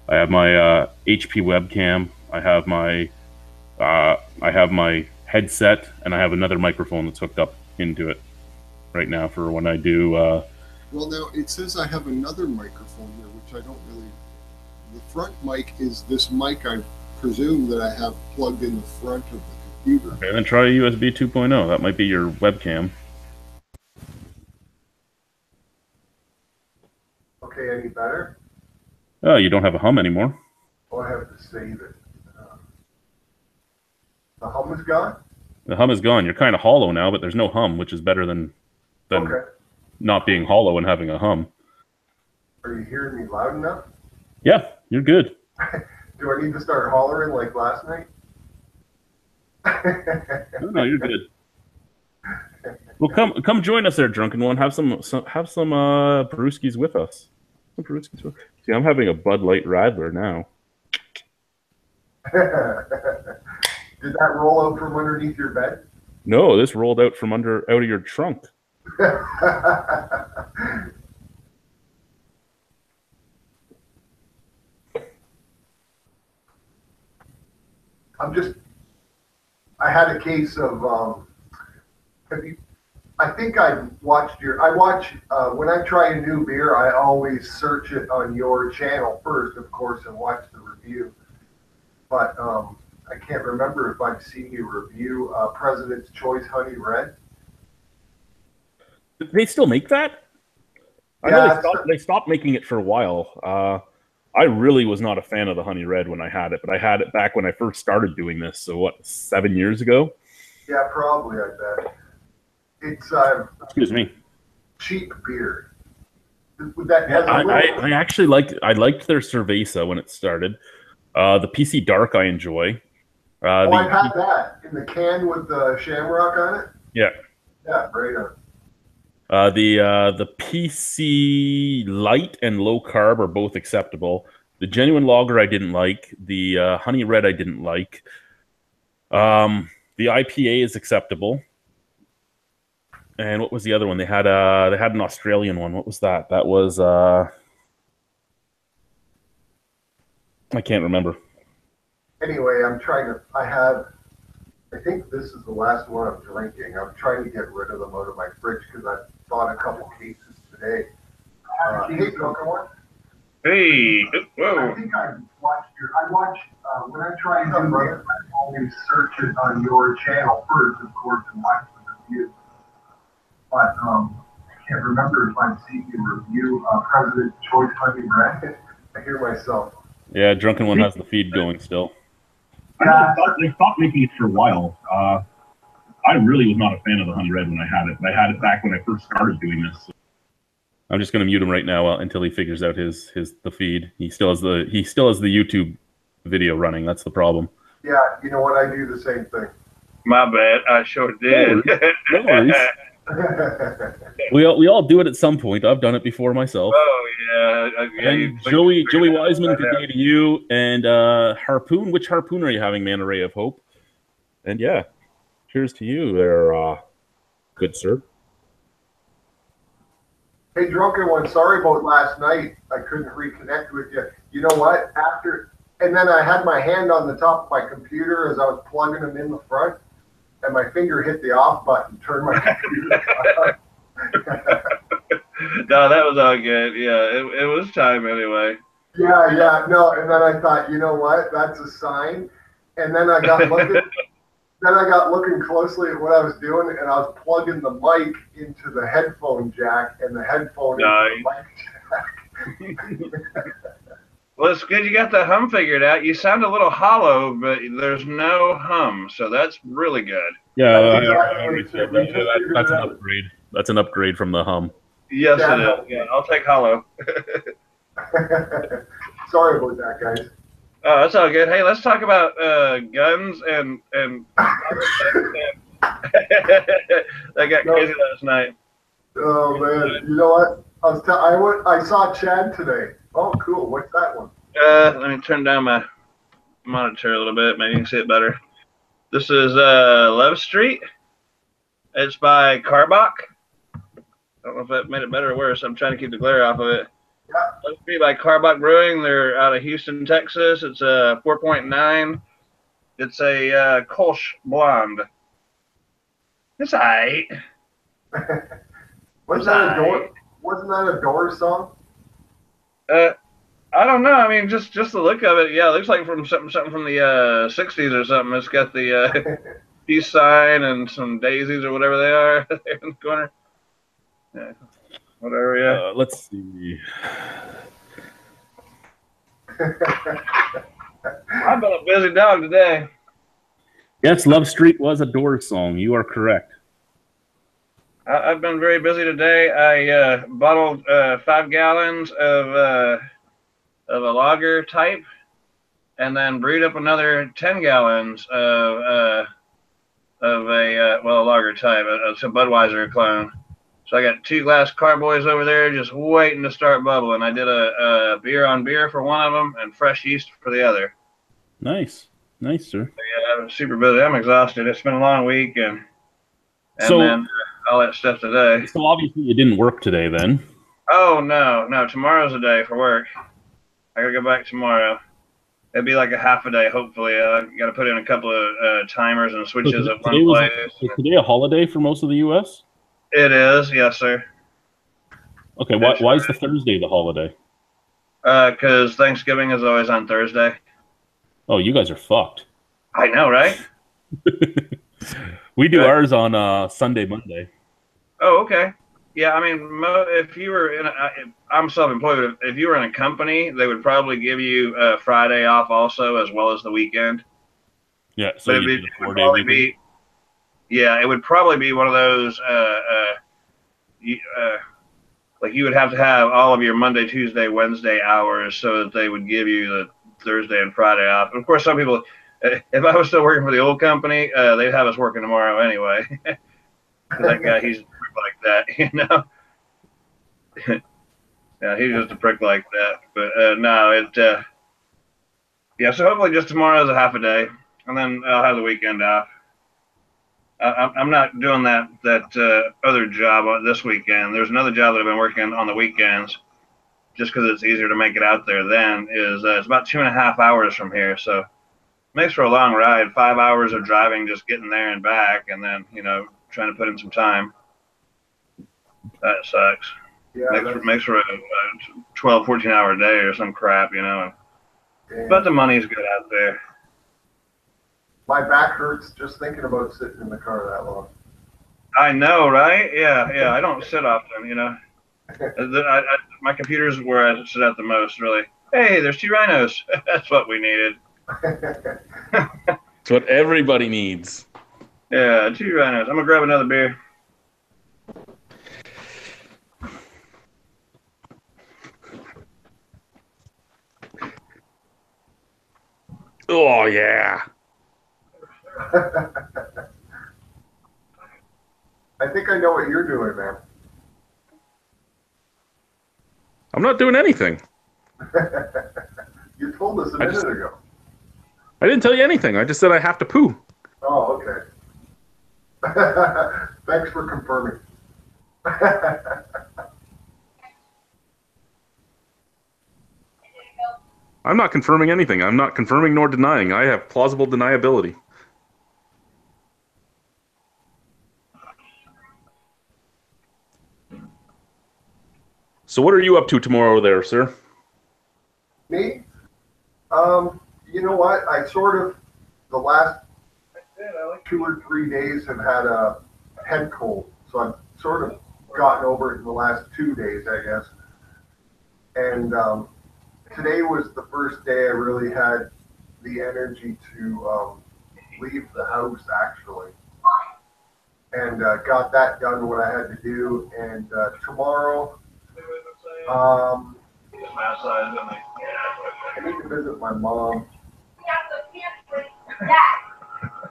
I have my HP webcam. I have my headset, and I have another microphone that's hooked up into it right now for when I do. Well, now it says I have another microphone here, which I don't really. The front mic is this mic, I presume, that I have plugged in the front of the computer. Okay, then try USB 2.0. That might be your webcam. Okay, any better? Oh, you don't have a hum anymore. Oh, I have to save it. The hum is gone? The hum is gone. You're kind of hollow now, but there's no hum, which is better than Okay. not being hollow and having a hum. Are you hearing me loud enough? Yeah, you're good. Do I need to start hollering like last night? No, you're good. Well, come join us there, Drunken One. Have some brewskis with us. Some brewskis with. See, I'm having a Bud Light Radler now. Did that roll out from underneath your bed? No, this rolled out from out of your trunk. I had a case of, I think I watch, when I try a new beer, I always search it on your channel first, of course, and watch the review. But I can't remember if I've seen you review President's Choice Honey Red. They still make that? Yeah, they stopped making it for a while. I really was not a fan of the Honey Red when I had it, but I had it back when I first started doing this. So what, 7 years ago? Yeah, probably, I bet. It's excuse me, cheap beer. I actually liked their Cerveza when it started. The PC Dark I enjoy. I've had that in the can with the shamrock on it. Yeah. Yeah, right on. The PC Light and Low Carb are both acceptable. The Genuine Lager I didn't like. The Honey Red I didn't like. The IPA is acceptable. And what was the other one? They had an Australian one. What was that? That was I can't remember. Anyway, I think this is the last one I'm drinking. I'm trying to get rid of them out of my fridge because I bought a couple cases today. Hey, Drunken One. Hey, whoa. I think I watch, when I try and do it, I always search it on your channel first, of course, and watch the review. But I can't remember if I've seen you review President's Choice Honey Red. I hear myself. Yeah, Drunken One has the feed going still. Yeah, they stopped making it for a while. I really was not a fan of the Honey Red when I had it, but I had it back when I first started doing this. I'm just going to mute him right now until he figures out the feed. He still has the YouTube video running. That's the problem. Yeah, you know what? I do the same thing. My bad. I sure did. No worries. We all do it at some point. I've done it before myself. Oh yeah. And Joey Wiseman, good day to you. And Harpoon, which Harpoon are you having, man? Array of Hope. And yeah, cheers to you there, good sir. Hey, Drunken One, sorry about last night. I couldn't reconnect with you. You know what? And then I had my hand on the top of my computer as I was plugging them in the front, and my finger hit the off button, turned my computer off. No, that was all good. Yeah, it was time anyway. Yeah, no. And then I thought, you know what? That's a sign. And then I got looking. Then I got looking closely at what I was doing, and I was plugging the mic into the headphone jack and the headphone into the mic jack. Well, it's good you got the hum figured out. You sound a little hollow, but there's no hum, so that's really good. Yeah, that's an upgrade. That's an upgrade from the hum. Yes, it is. Yeah, I'll take hollow. Sorry about that, guys. Oh, that's all good. Hey, let's talk about guns and That got crazy last night. Oh man, you know what? I saw Chad today. Oh, cool. What's that one? Let me turn down my monitor a little bit. Maybe you can see it better. This is Love Street. It's by Carbach. I don't know if that made it better or worse. I'm trying to keep the glare off of it. Yeah. Love Street by Carbach Brewing. They're out of Houston, Texas. It's a 4.9. It's a Kolsch Blonde. It's alright. Wasn't that a Doors song? I don't know. I mean, just the look of it, yeah, it looks like from something from the '60s or something. It's got the peace sign and some daisies or whatever they are there in the corner. Yeah, whatever. Yeah. Let's see. I've been a busy dog today. Yes, Love Street was a Doors song. You are correct. I've been very busy today. I bottled 5 gallons of a lager type, and then brewed up another 10 gallons of a lager type. It's a Budweiser clone. So I got 2 glass carboys over there just waiting to start bubbling. I did a beer on beer for one of them and fresh yeast for the other. Nice, sir. So, yeah, I'm super busy. I'm exhausted. It's been a long week, and so, then all that stuff today. So obviously you didn't work today then. Oh no! Tomorrow's a day for work. I gotta go back tomorrow. It'll be like a half a day, hopefully. I got to put in a couple of timers and switches at one place. Is today a holiday for most of the U.S.? It is, yes, sir. Okay, why is the Thursday the holiday? Because Thanksgiving is always on Thursday. Oh, you guys are fucked. I know, right? We do ours on Sunday, Monday. Oh, okay. Yeah, I mean, if you were I'm self-employed, but if you were in a company, they would probably give you Friday off also, as well as the weekend. Yeah, so it would probably be, yeah, it would probably be one of those, like you would have to have all of your Monday, Tuesday, Wednesday hours so that they would give you the Thursday and Friday off. And of course, some people, if I was still working for the old company, they'd have us working tomorrow anyway. That guy, he's a prick like that, you know. Yeah, he's just a prick like that. But no, yeah. So hopefully, just tomorrow is a half a day, and then I'll have the weekend off. I'm not doing that other job this weekend. There's another job that I've been working on the weekends, just because it's easier to make it out there. Then it's about 2.5 hours from here, so it makes for a long ride. 5 hours of driving, just getting there and back, and then trying to put in some time. That sucks. Yeah, makes for a 12, 14-hour day or some crap, Damn. But the money's good out there. My back hurts just thinking about sitting in the car that long. I know, right? Yeah. I don't sit often, my computer's where I sit at the most, really. Hey, there's 2 rhinos. That's what we needed. It's what everybody needs. Yeah, 2 rhinos. I'm going to grab another beer. Oh, yeah. I think I know what you're doing, man. I'm not doing anything. You told us a minute ago. I didn't tell you anything. I just said I have to poo. Oh, okay. Thanks for confirming. I'm not confirming anything. I'm not confirming nor denying. I have plausible deniability. So what are you up to tomorrow there, sir? Me? You know what? I sort of, the last 2 or 3 days have had a head cold. So I've sort of gotten over it in the last 2 days, I guess. And today was the first day I really had the energy to leave the house, actually. And got that done, what I had to do. And tomorrow, I need to visit my mom.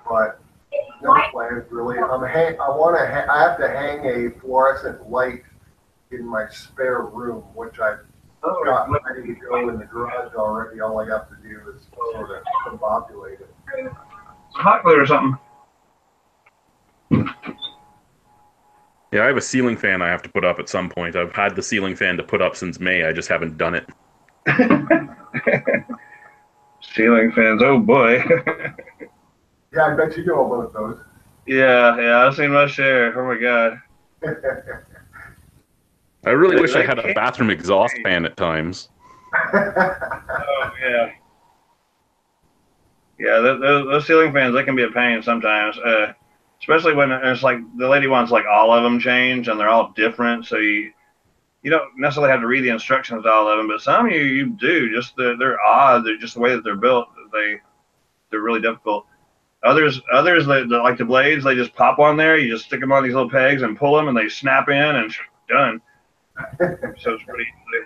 But no plans really. I have to hang a fluorescent light in my spare room, which I've got ready to go in the garage already. All I have to do is sort of combobulate it. Hot glue or something. Yeah, I have a ceiling fan I have to put up at some point. I've had the ceiling fan to put up since May. I just haven't done it. Ceiling fans, oh boy. Yeah, I bet you know about those. Yeah, I've seen my share. Oh my god. I really wish I had a bathroom exhaust fan at times. Oh yeah. Yeah, those ceiling fans, they can be a pain sometimes. Especially when it's like the lady wants like all of them changed and they're all different, so you don't necessarily have to read the instructions to all of them, but some of you do. Just they're odd. They're just the way that they're built. They're really difficult. Others that like the blades, they just pop on there. You just stick them on these little pegs and pull them, and they snap in and done. So it's pretty easy.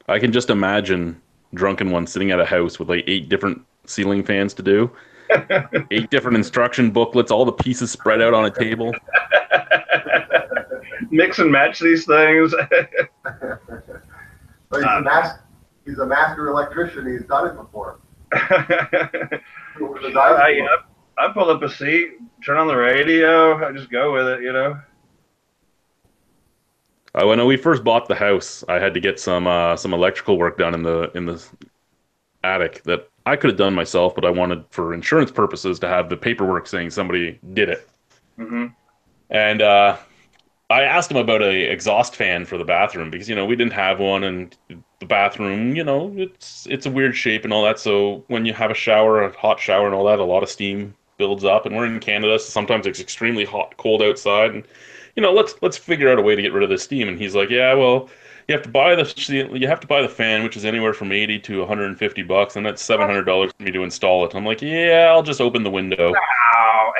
I can just imagine Drunken One sitting at a house with like 8 different ceiling fans to do. 8 different instruction booklets, all the pieces spread out on a table. Mix and match these things. But he's a master electrician. He's done it before. I pull up a seat, turn on the radio, I just go with it, you know. When we first bought the house, I had to get some electrical work done in the attic that I could have done myself, but I wanted, for insurance purposes, to have the paperwork saying somebody did it. Mm-hmm. And I asked him about a exhaust fan for the bathroom because, we didn't have one, and the bathroom, it's a weird shape and all that. So when you have a hot shower and all that, a lot of steam builds up. And we're in Canada, so sometimes it's extremely cold outside. And let's figure out a way to get rid of the steam. And he's like, yeah, well, you have to buy the fan, which is anywhere from $80 to $150, and that's $700 for me to install it. I'm like, yeah, I'll just open the window. Wow.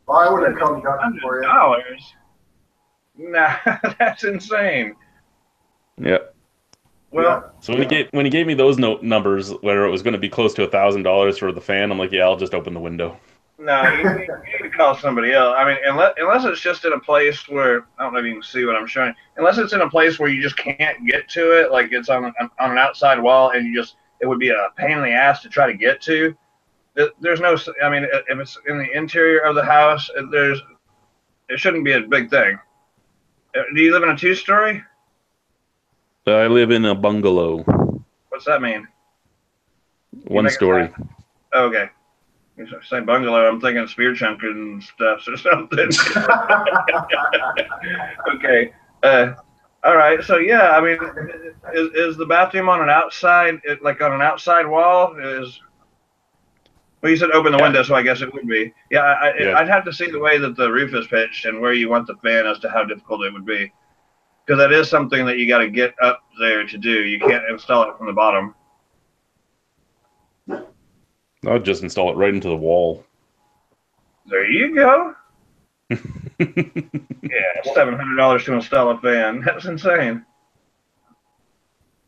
Well, I would have come down for you. Nah, that's insane. Yeah. Well, so when he gave me those numbers, where it was going to be close to $1,000 for the fan, I'm like, yeah, I'll just open the window. No, you need to call somebody else. I mean, unless it's just in a place where, I don't know if you can see what I'm showing. Unless it's in a place where you just can't get to it, like it's on an outside wall, and it would be a pain in the ass to try to get to. There's no, I mean, if it's in the interior of the house, it shouldn't be a big thing. Do you live in a 2-story? I live in a bungalow. What's that mean? 1 story. Oh, okay. You say bungalow, I'm thinking spear chunking and stuff or something. Okay. All right. So yeah, I mean, is the bathroom on an outside, on an outside wall? Well, you said open the window, so I guess it would be. Yeah, I'd have to see the way that the roof is pitched and where you want the fan as to how difficult it would be. Because that is something that you got to get up there to do. You can't install it from the bottom. I'll just install it right into the wall. There you go. Yeah, $700 to install a fan. That's insane.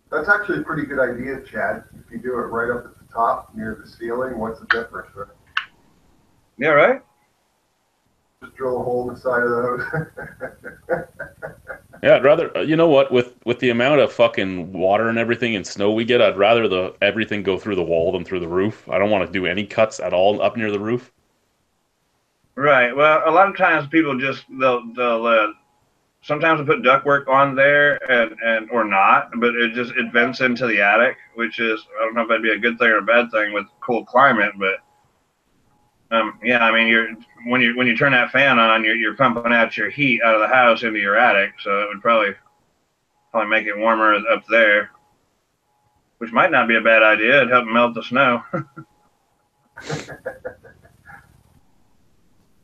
That's actually a pretty good idea, Chad. If you do it right up at the top near the ceiling, what's the difference, right? Yeah, right? Just drill a hole in the side of the house. Yeah, I'd rather, you know what, with the amount of fucking water and everything and snow we get, I'd rather everything go through the wall than through the roof. I don't want to do any cuts at all up near the roof. Right. Well, a lot of times people they'll sometimes they put ductwork on there and or not, but it vents into the attic, which is, I don't know if that'd be a good thing or a bad thing with cold climate, but yeah, I mean, when you turn that fan on, you're pumping out your heat out of the house into your attic, so it would probably make it warmer up there, which might not be a bad idea. It'd help melt the snow.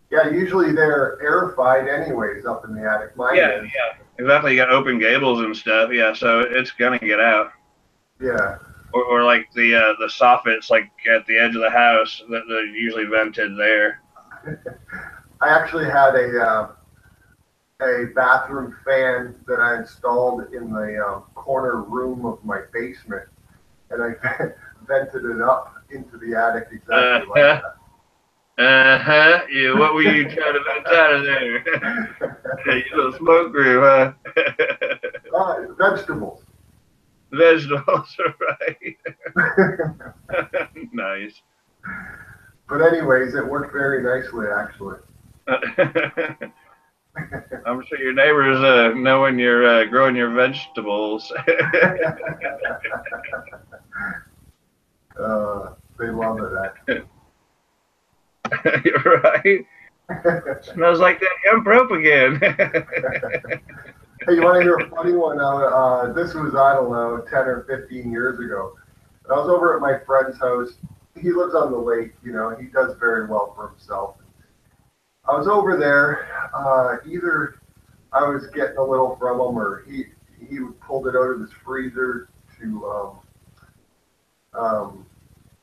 Yeah, usually they're airified anyways up in the attic. Yeah, exactly. You got open gables and stuff. Yeah, so it's gonna get out. Yeah. Or like the soffits, like at the edge of the house, that they're usually vented there. I actually had a bathroom fan that I installed in the corner room of my basement, and I vented it up into the attic exactly like that. Yeah, what were you trying to get out of there? You little smoke room, huh? Vegetables. Vegetables, right? Nice. But anyways, it worked very nicely, actually. I'm sure your neighbors know when you're growing your vegetables. They love it, actually. You're right. Smells like that hemp rope again. Hey, you want to hear a funny one? This was, I don't know, 10 or 15 years ago. I was over at my friend's house. He lives on the lake, you know, he does very well for himself. I was over there, either I was getting a little from him or he pulled it out of his freezer to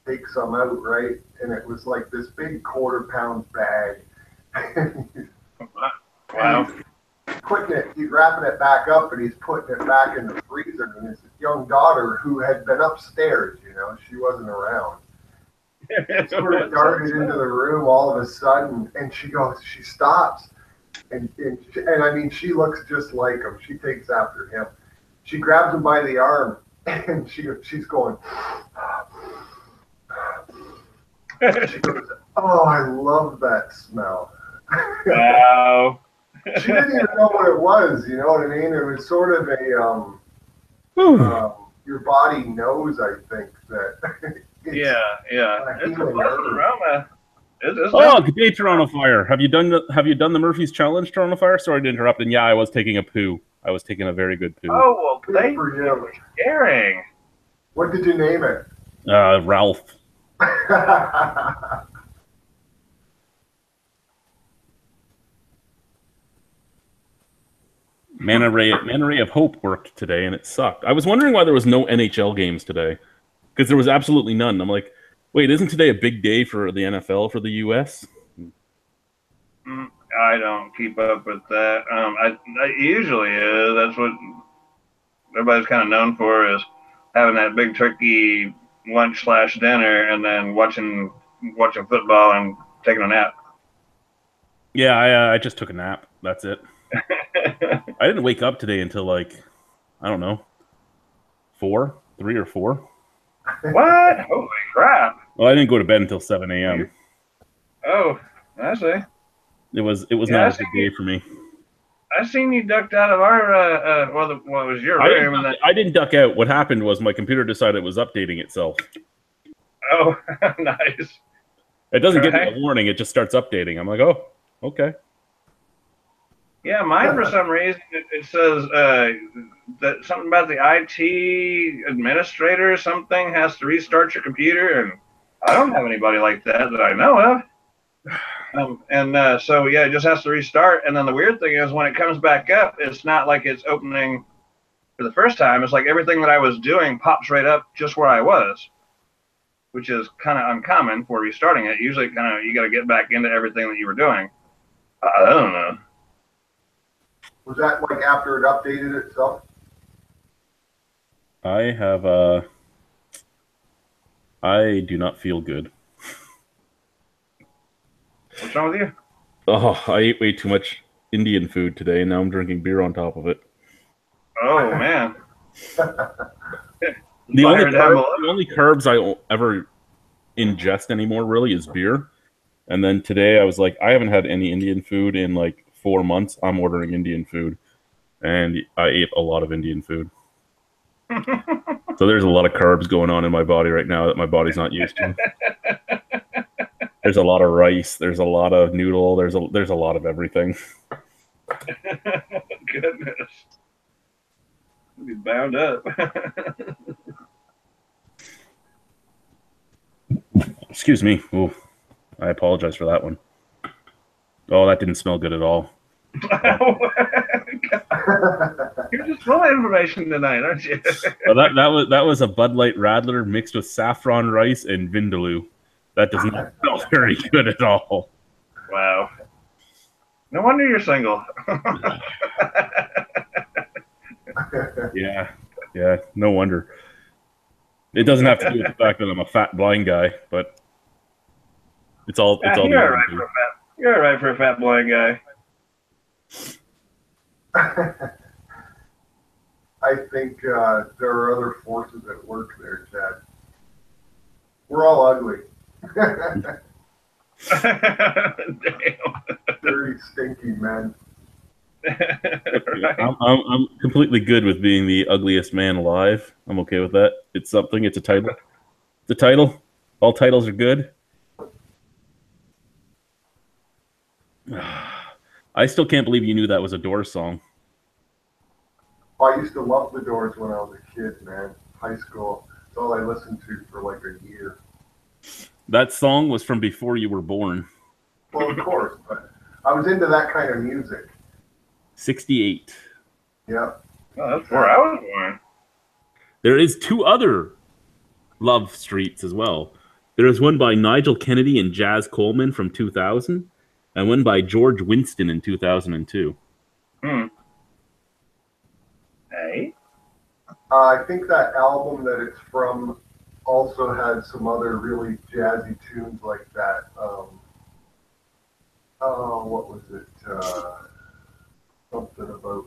take some out, right? And it was like this big quarter-pound bag. Wow. He's wrapping it back up and he's putting it back in the freezer. And his young daughter, who had been upstairs, you know, she wasn't around, sort of darted into the room all of a sudden, and she stops, and I mean, she looks just like him. She takes after him. She grabs him by the arm, and she's going. She goes, "Oh, I love that smell." Wow. She didn't even know what it was. You know what I mean? It was sort of a your body knows. I think that. Yeah. It's a pleasant aroma. Good day, Toronto Fire. Have you done the Murphy's Challenge, Toronto Fire? Sorry to interrupt. And yeah, I was taking a poo. I was taking a very good poo. Oh, well, Good for you. Sharing. What did you name it? Ralph. Mana Ray of Hope worked today, and it sucked. I was wondering why there was no NHL games today, because there was absolutely none. I'm like, wait, isn't today a big day for the NFL for the U.S.? I don't keep up with that. I usually is. That's what everybody's kind of known for, is having that big turkey lunch/dinner and then watching football and taking a nap. Yeah, I just took a nap. That's it. I didn't wake up today until like, I don't know, 3 or 4. What? Holy crap! Well, I didn't go to bed until 7 a.m. Oh, I see. It was not a good day for me. I seen you ducked out of our what was your room? I didn't duck out. What happened was my computer decided it was updating itself. Oh, nice. It doesn't give me a warning. It just starts updating. I'm like, oh, okay. Yeah, mine for some reason it says that something about the IT administrator or something has to restart your computer, and I don't have anybody like that I know of. So yeah, it just has to restart. And then the weird thing is when it comes back up, it's not like it's opening for the first time. It's like everything that I was doing pops right up just where I was, which is kind of uncommon for restarting it. Usually, you got to get back into everything that you were doing. I don't know. Was that like after it updated itself? I do not feel good. What's wrong with you? Oh, I ate way too much Indian food today, and now I'm drinking beer on top of it. Oh, man. The only carbs I ever ingest anymore really is beer. And then today I was like, I haven't had any Indian food in like 4 months. I'm ordering Indian food. And I ate a lot of Indian food. So there's a lot of carbs going on in my body right now that my body's not used to. There's a lot of rice. There's a lot of noodle. There's a lot of everything. Goodness. Be bound up. Excuse me. Ooh, I apologize for that one. Oh, that didn't smell good at all. You're just full of information tonight, aren't you? Well, that was a Bud Light Radler mixed with saffron rice and vindaloo. That does not smell very good at all. Wow. No wonder you're single. Yeah, no wonder. It doesn't have to do with the fact that I'm a fat blind guy, but it's all. It's all. You're all right for a fat. You're all right for a fat blind guy. I think there are other forces at work there, Chad. We're all ugly. Damn. Dirty, stinky men. Right. I'm completely good with being the ugliest man alive. I'm okay with that. It's something. It's a title. It's a title. All titles are good. I still can't believe you knew that was a Doors song. I used to love the Doors when I was a kid, man. High school. That's all I listened to for like a year. That song was from before you were born. Well, of course, but I was into that kind of music. 68. Yeah. Oh, that's where I was born. There is 2 other Love Streets as well. There is one by Nigel Kennedy and Jazz Coleman from 2000, and one by George Winston in 2002. Hey. I think that album that it's from also had some other really jazzy tunes like that. What was it? Something about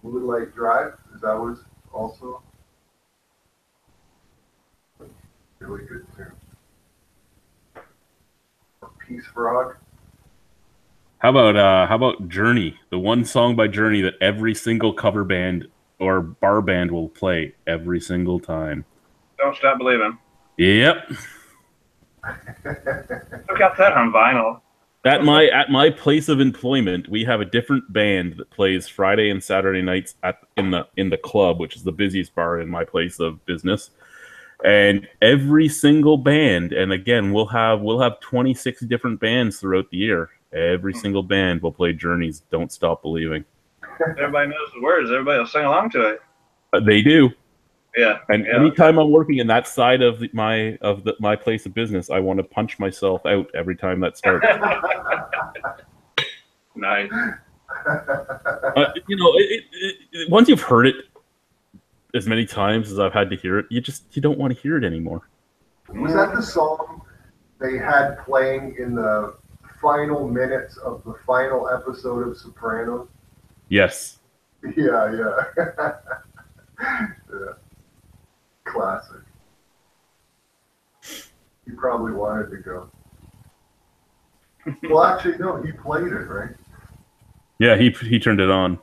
Moonlight Drive. Is that was also really good tune. Peace Frog. How about Journey? The one song by Journey that every single cover band or bar band will play every single time. Don't Stop Believing. Yep. Who got that on vinyl? At my place of employment, we have a different band that plays Friday and Saturday nights in the club, which is the busiest bar in my place of business. And every single band, and again, we'll have 26 different bands throughout the year. Every single band will play Journey's "Don't Stop Believing." Everybody knows the words. Everybody will sing along to it. They do. Yeah. And yeah. anytime I'm working in that side of my place of business, I want to punch myself out every time that starts. Nice. Once you've heard it as many times as I've had to hear it, you don't want to hear it anymore. Was that the song they had playing in the final minutes of the final episode of Sopranos? Yes. Yeah. Yeah. Classic. He probably wanted to go. Well, actually, no, he played it, right? Yeah, he turned it on.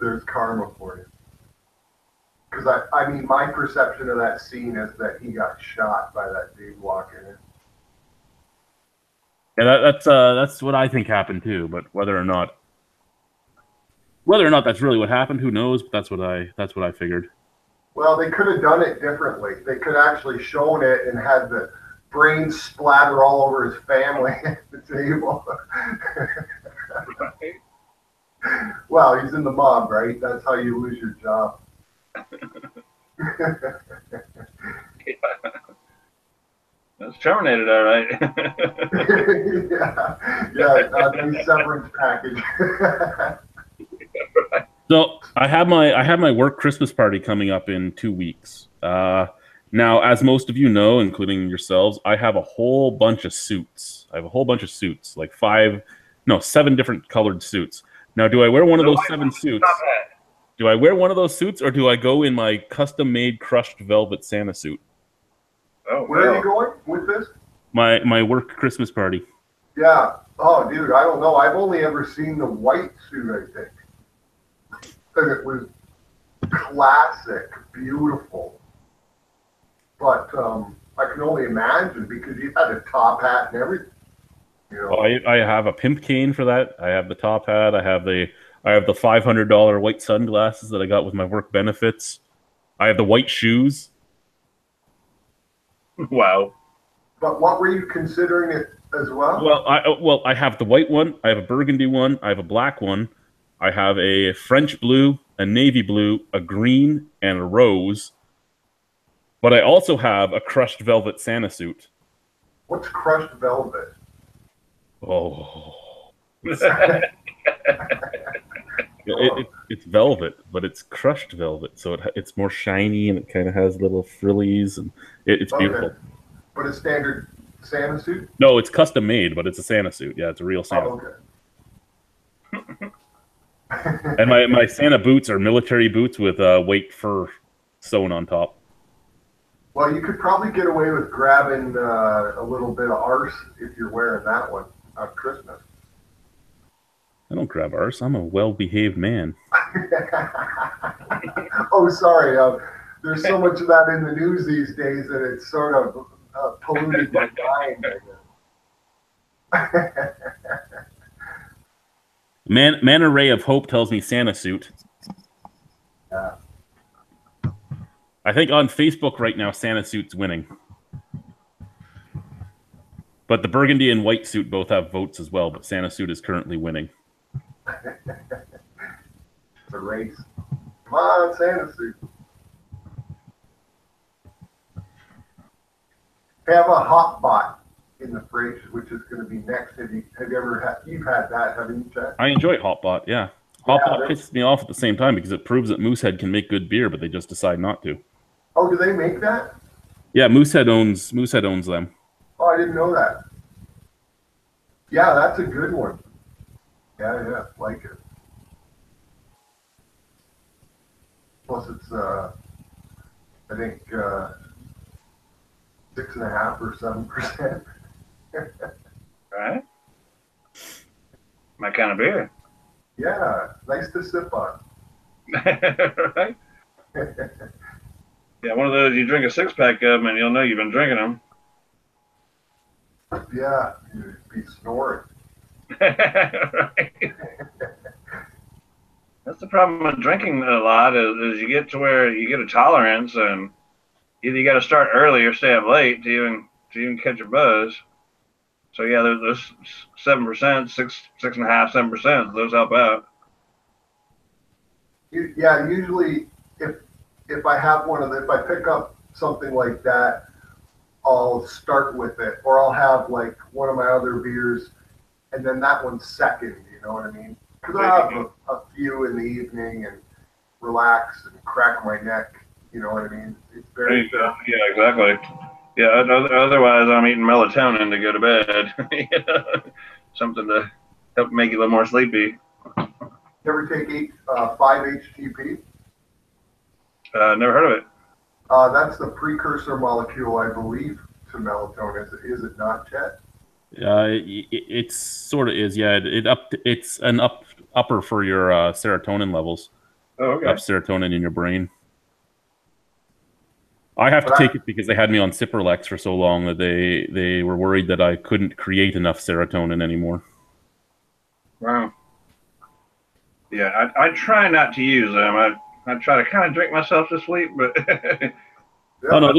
There's karma for you. Because I mean, my perception of that scene is that he got shot by that dude walking in. Yeah, that's what I think happened too. But whether or not that's really what happened, who knows? But that's what I figured. Well, they could have done it differently. They could have actually shown it and had the brains splatter all over his family at the table. Well, he's in the mob, right? That's how you lose your job. That's terminated, all right. yeah, nice severance package. So I have my work Christmas party coming up in 2 weeks. Now, as most of you know, including yourselves, I have a whole bunch of suits. Like 7 different colored suits. Now, do I wear one of those 7 suits? Do I wear one of those suits, or do I go in my custom-made crushed velvet Santa suit? Oh, where are you going with this? My work Christmas party. Yeah. Oh, dude, I don't know. I've only ever seen the white suit, I think. And it was classic, beautiful. But I can only imagine because you had a top hat and everything. You know? I have a pimp cane for that. I have the top hat. I have the $500 white sunglasses that I got with my work benefits. I have the white shoes. Wow. But what were you considering it as well? Well, I have the white one. I have a burgundy one. I have a black one. I have a French blue, a navy blue, a green, and a rose. But I also have a crushed velvet Santa suit. What's crushed velvet? Oh. It's velvet, but it's crushed velvet, so it's more shiny and it kind of has little frillies, and it's beautiful. Okay. But a standard Santa suit? No, it's custom made, but it's a Santa suit. Yeah, it's a real Santa. Oh, okay. And my Santa boots are military boots with weight fur sewn on top. Well, you could probably get away with grabbing a little bit of arse if you're wearing that one on Christmas. I don't grab arse. I'm a well-behaved man. Oh, sorry. There's so much of that in the news these days that it's sort of polluted my mind. Man Ray of Hope tells me Santa suit. Yeah. I think on Facebook right now, Santa suit's winning. But the burgundy and white suit both have votes as well, but Santa suit is currently winning. The race. Come on, Santa suit. Have a hot bot in the fridge, which is going to be next. Have you ever had? You've had that, haven't you, Chet? I enjoy Hotbot, yeah. Hotbot pisses me off at the same time because it proves that Moosehead can make good beer, but they just decide not to. Oh, do they make that? Yeah, Moosehead owns them. Oh, I didn't know that. Yeah, that's a good one. Yeah, like it. Plus, it's I think 6.5 or 7%. Right. My kind of beer. Yeah, nice to sip on. Right. Yeah, one of those you drink a 6-pack of them and you'll know you've been drinking them. Yeah, you'd be snoring. Right. That's the problem with drinking a lot is you get to where you get a tolerance, and either you got to start early or stay up late to even catch a buzz. So yeah, there's 7%, 6.5, 7%. Those help out. Yeah, usually if I have if I pick up something like that, I'll start with it, or I'll have like one of my other beers, and then that one's second. You know what I mean? Because I have a few in the evening and relax and crack my neck. You know what I mean? It's very yeah, exactly. Yeah, otherwise I'm eating melatonin to go to bed. Something to help make you a little more sleepy. You ever take 5-HTP? Never heard of it. That's the precursor molecule, I believe, to melatonin. Is it not, Chet? It sort of is. Yeah, it's an upper for your serotonin levels. Oh, okay. Up serotonin in your brain. I have to take it because they had me on Cipralex for so long that they were worried that I couldn't create enough serotonin anymore. Wow. Yeah, I try not to use them. I try to kind of drink myself to sleep, but oh no,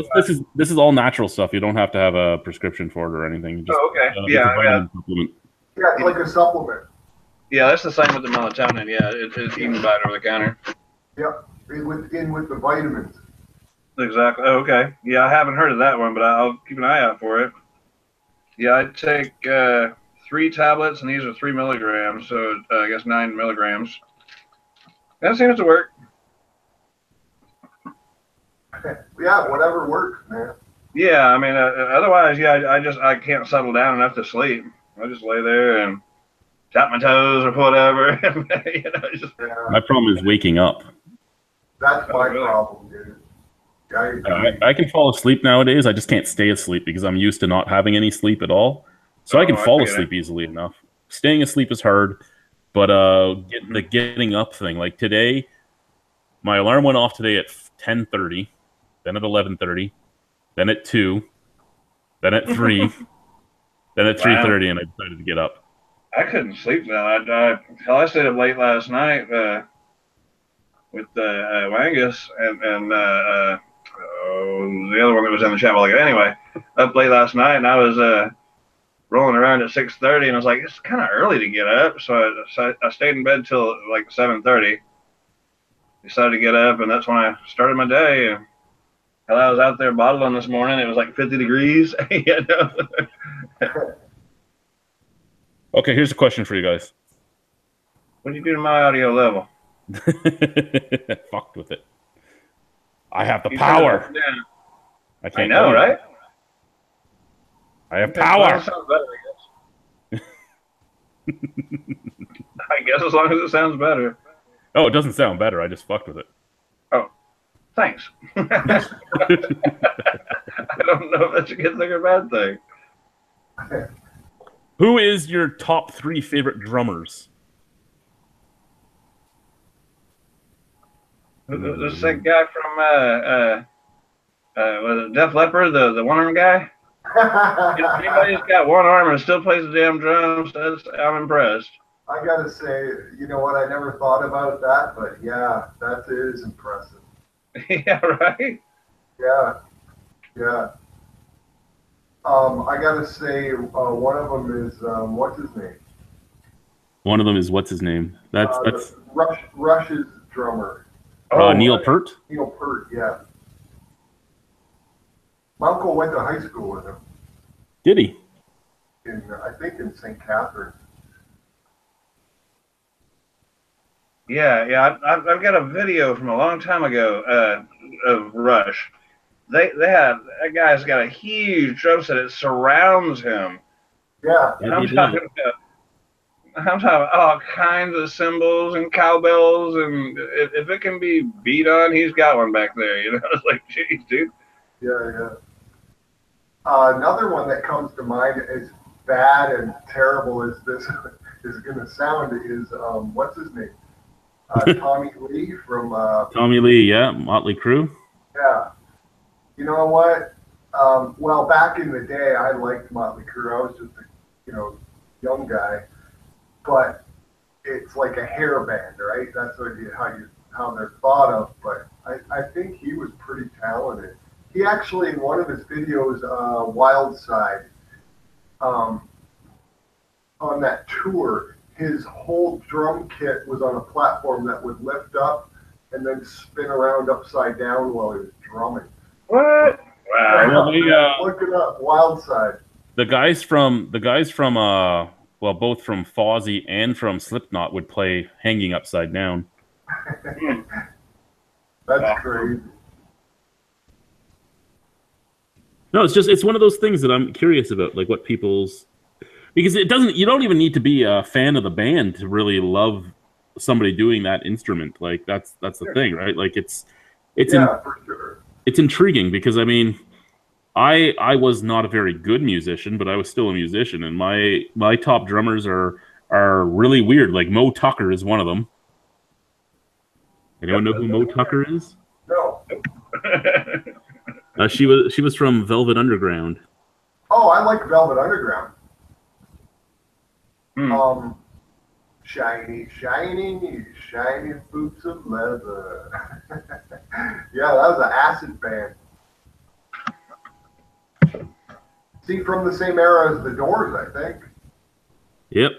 this is all natural stuff. You don't have to have a prescription for it or anything. Just, okay. It's a vitamin supplement. Yeah, it's like a supplement. Yeah, that's the same with the melatonin. Yeah, it's even buy it over the counter. Yep, in with the vitamins. Exactly. Oh, okay. Yeah, I haven't heard of that one, but I'll keep an eye out for it. Yeah, I take 3 tablets, and these are 3 milligrams, so I guess 9 milligrams. That seems to work. Yeah, whatever works, man. Yeah, I mean, otherwise, yeah, I can't settle down enough to sleep. I just lay there and tap my toes or whatever. My problem is waking up. That's my problem, dude. I can fall asleep nowadays. I just can't stay asleep because I'm used to not having any sleep at all. So I can fall asleep easily enough. Staying asleep is hard, but getting up thing, like today, my alarm went off today at 10:30, then at 11:30, then at 2, then at 3, then at 3:30, and I decided to get up. I couldn't sleep now. I stayed up late last night with Wangus and the other one that was in the chat. Anyway, up late last night, and I was rolling around at 6:30, and I was like, it's kind of early to get up, so I stayed in bed till like 7:30. Decided to get up, and that's when I started my day. And hell, I was out there bottling this morning. It was like 50 degrees. Okay, here's a question for you guys. What do you do to my audio level? Fucked with it. I have the You power. Yeah. I can't know, tell you. right? I have Well, power. that sounds better, I guess. I guess as long as it sounds better. Oh, it doesn't sound better. I just fucked with it. Oh, thanks. I don't know if that's a good thing or a bad thing. Who is your top 3 favorite drummers? This that guy from was it Def Leppard, the one arm guy? Anybody who's got one arm and still plays the damn drums, I'm impressed. I gotta say, you know what? I never thought about that, but yeah, that is impressive. Yeah, right. Yeah, yeah. I gotta say, one of them is what's his name? One of them is what's his name? That's Rush's drummer. Neil Peart. Neil Peart, yeah. My uncle went to high school with him. Did he? I think in St. Catharines. Yeah. I've got a video from a long time ago of Rush. They had that guy's got a huge drum set. It surrounds him. Yeah. And I'm talking about all kinds of cymbals and cowbells, and if it can be beat on, he's got one back there. You know, it's like, geez, dude. Yeah. Another one that comes to mind as bad and terrible as this is going to sound is what's his name? Tommy Lee from Tommy Lee, yeah, Motley Crue. Yeah. You know what? Well, back in the day, I liked Motley Crue. I was just a young guy, but it's like a hair band, right? That's how they're thought of. But I think he was pretty talented. He actually, in one of his videos, Wild Side, on that tour, his whole drum kit was on a platform that would lift up and then spin around upside down while he was drumming. What? Wow. Look it up, Wild Side. The guys from both from Fozzy and from Slipknot would play hanging upside down. That's crazy. No, it's one of those things that I'm curious about, like what people's, because you don't even need to be a fan of the band to really love somebody doing that instrument. Like that's the thing, right? Like it's for sure. It's intriguing because I mean, I was not a very good musician, but I was still a musician, and my top drummers are really weird. Like Mo Tucker is one of them. Anyone know who Mo Tucker is? No. She was from Velvet Underground. Oh, I like Velvet Underground. Shiny boots of leather. Yeah, that was an acid band. See, from the same era as the Doors, I think. Yep.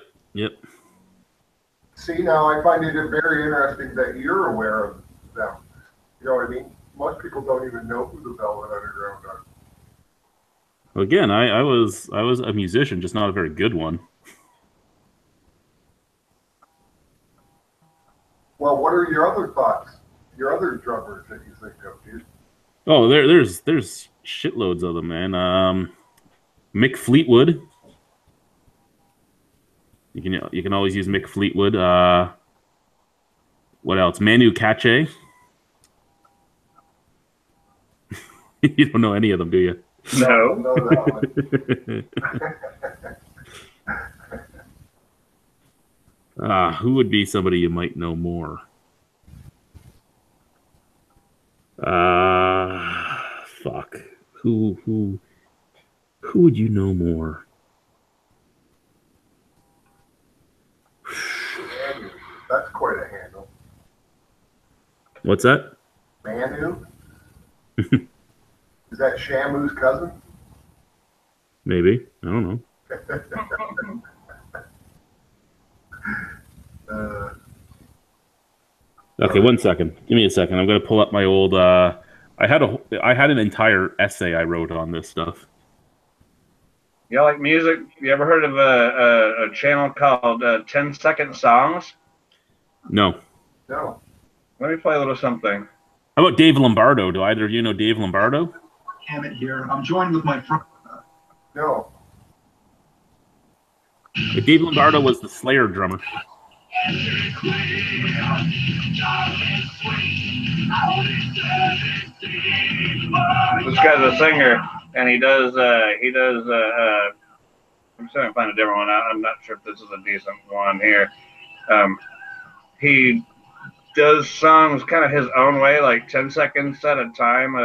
See, now I find it very interesting that you're aware of them. You know what I mean? Most people don't even know who the Velvet Underground are. Well, again, I was a musician, just not a very good one. Well, what are your other thoughts? Your other drummers that you think of, dude? Oh, there's shitloads of them, man. Mick Fleetwood. You can always use Mick Fleetwood. What else? Manu Katché. You don't know any of them, do you? No. Who would be somebody you might know more? Fuck. Who would you know more? Manu. That's quite a handle. What's that? Manu? Is that Shamu's cousin? Maybe. I don't know. Okay, 1 second. Give me a second. I'm gonna pull up my old. I had an entire essay I wrote on this stuff. You like music? You ever heard of a channel called 10 Second Songs? No. No. Let me play a little something. How about Dave Lombardo? Do either of you know Dave Lombardo? Hammett here. I'm joined with my friend. No. Dave Lombardo was the Slayer drummer. This guy's a singer, and he does. I'm trying to find a different one. I'm not sure if this is a decent one here. He does songs kind of his own way, like 10 seconds at a time.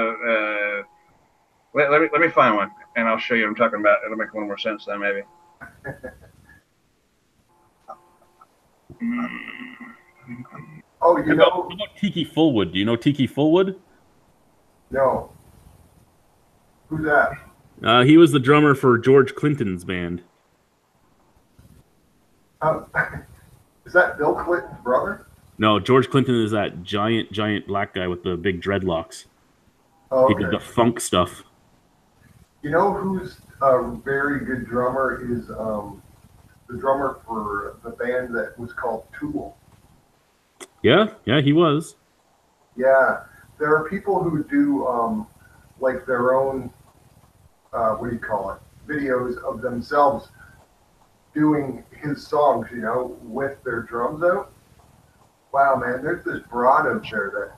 Let me find one, and I'll show you what I'm talking about. It'll make a little more sense then, maybe. Oh, you know. How about Tiki Fullwood? Do you know Tiki Fullwood? No. Who's that? He was the drummer for George Clinton's band. Is that Bill Clinton's brother? No, George Clinton is that giant black guy with the big dreadlocks. Oh, okay. He did the funk stuff. You know who's a very good drummer is the drummer for the band that was called Tool. Yeah, he was. Yeah, there are people who do like their own what do you call it? Videos of themselves doing his songs, you know, with their drums out. Wow, man, there's this broad out there that.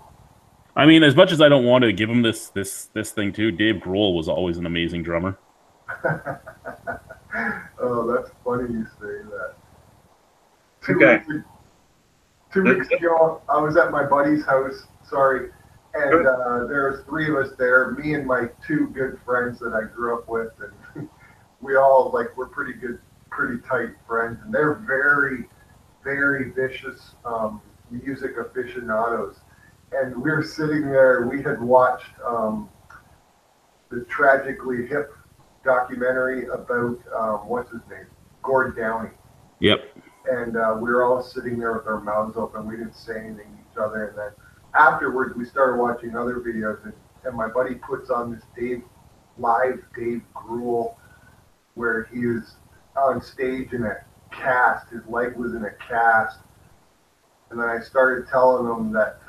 I mean, as much as I don't want to give him this thing too, Dave Grohl was always an amazing drummer. Oh, that's funny you say that. Two weeks ago, I was at my buddy's house, and there was three of us there, me and my two good friends that I grew up with, and we all, like, we're pretty tight friends, and they're very, very vicious music aficionados. And we were sitting there, we had watched the Tragically Hip documentary about, what's his name? Gord Downie. Yep. And we were all sitting there with our mouths open. We didn't say anything to each other. And then afterwards, we started watching other videos. And my buddy puts on this Dave Grohl, where he was on stage in a cast. His leg was in a cast. And then I started telling him that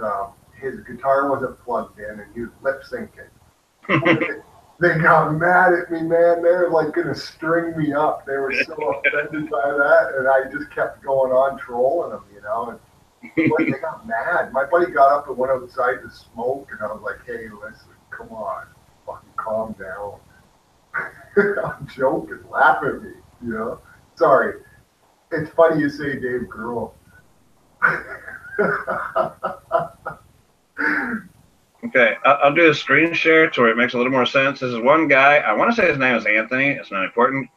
his guitar wasn't plugged in and he was lip syncing. They got mad at me, man. They were like going to string me up. They were so offended by that. And I just kept going on trolling them, you know. And they got mad. My buddy got up and went outside to smoke. And I was like, hey, listen, come on. Fucking calm down. I'm joking. Laugh at me, you know. Sorry. It's funny you say Dave Grohl. Okay, I'll do a screen share to where it makes a little more sense. This is one guy. I want to say his name is Anthony. It's not important,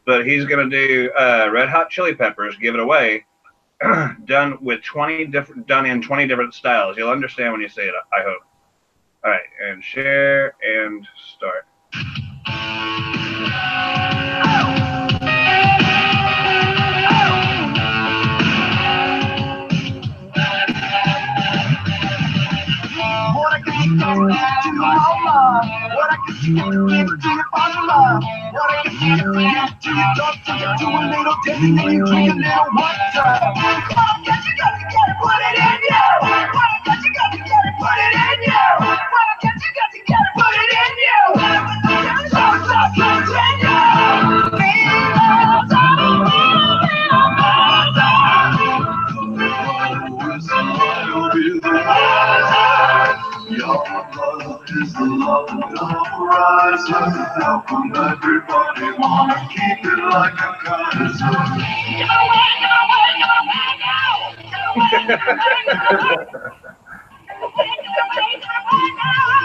but he's gonna do Red Hot Chili Peppers, Give It Away, done in 20 different styles. You'll understand when you see it, I hope. All right, and share and start. Is the love of horizon. How come everybody wanna keep it like a geyser? Give away, give away, give away now! Give away, give away, give away!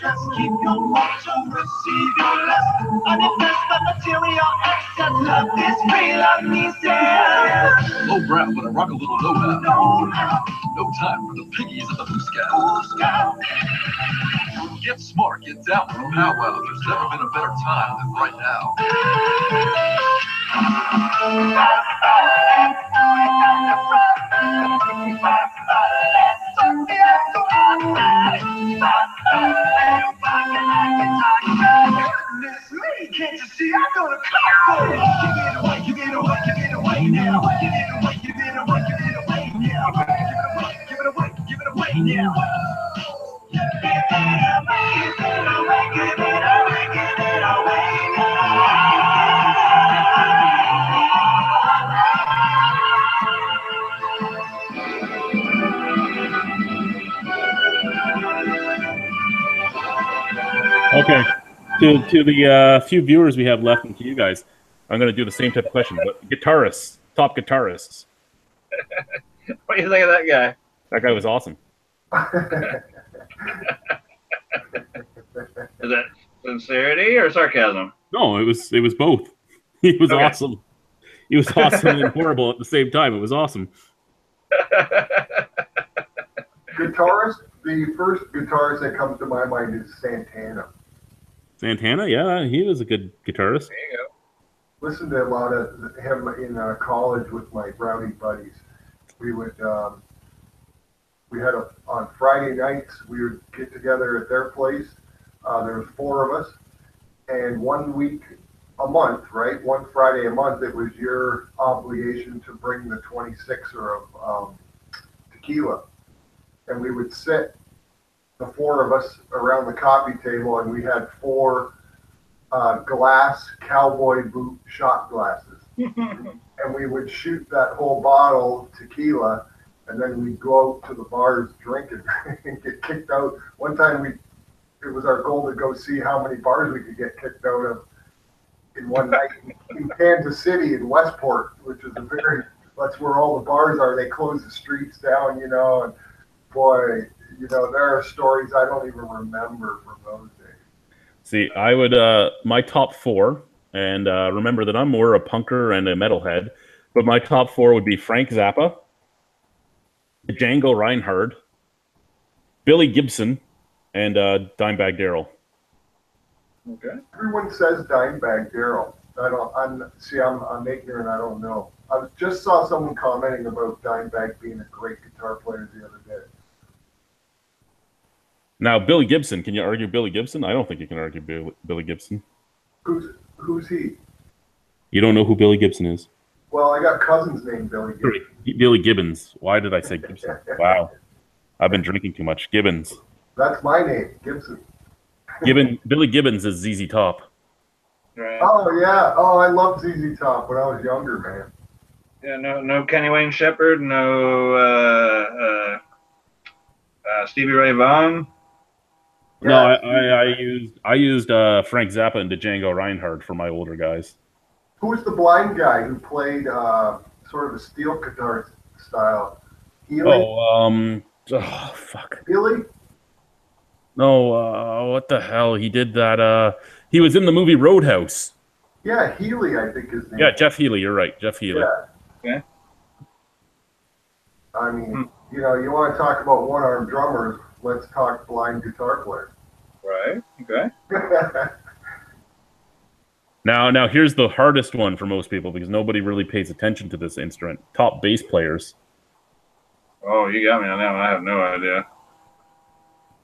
Just keep your watch and receive your less. Unimpressed by material access. Love is real, love is there. Low brow, but I rock a little know-how. No time for the piggies at the Boo Scout. Get smart, get down with a powwow. There's never been a better time than right now. Can't you see I'm gonna clap for you? Okay, to the few viewers we have left, and to you guys, I'm going to do the same type of question. But guitarists, top guitarists. What do you think of that guy? That guy was awesome. Is that sincerity or sarcasm? No, it was both. He was Okay. awesome. He was awesome and horrible at the same time. It was awesome. Guitarist, the first guitarist that comes to my mind is Santana. Santana, yeah, he was a good guitarist. There you go. Listened to a lot of him in college with my rowdy buddies. We would, we had on Friday nights, we would get together at their place. There was 4 of us, and 1 week a month, right? One Friday a month, it was your obligation to bring the 26er of tequila. And we would sit, the 4 of us, around the coffee table, and we had 4 glass cowboy boot shot glasses. And we would shoot that whole bottle of tequila, and then we'd go out to the bars drinking and get kicked out. One time it was our goal to go see how many bars we could get kicked out of in one night in Kansas City in Westport, which is that's where all the bars are. They close the streets down, you know, and boy, you know, there are stories I don't even remember from those days. See, I would, my top 4, and remember that I'm more a punker and a metalhead, but my top 4 would be Frank Zappa, Django Reinhardt, Billy Gibson, and Dimebag Darrell. Okay. Everyone says Dimebag Darrell. I'm ignorant. I don't know. I just saw someone commenting about Dimebag being a great guitar player the other day. Now, Billy Gibson, can you argue Billy Gibson? I don't think you can argue Billy Gibson. Who's he? You don't know who Billy Gibson is? Well, I got cousins named Billy Gibson. Billy Gibbons. Why did I say Gibson? Wow. I've been drinking too much. Gibbons. That's my name, Gibson. Billy Gibbons is ZZ Top. Right. Oh, yeah. Oh, I loved ZZ Top when I was younger, man. Yeah, no Kenny Wayne Shepherd, no Stevie Ray Vaughan. No, Yeah. I used Frank Zappa and Django Reinhardt for my older guys. Who was the blind guy who played sort of a steel guitar style? Healy? Oh, fuck. Healy? No, what the hell? He did that. He was in the movie Roadhouse. Yeah, Healy, I think his name. Yeah, Jeff Healey. You're right, Jeff Healey. Yeah. Okay. I mean, you know, you want to talk about one-armed drummers, let's talk blind guitar players. Right. Okay. Now here's the hardest one for most people because nobody really pays attention to this instrument. Top bass players. Oh, you got me on that one. I have no idea.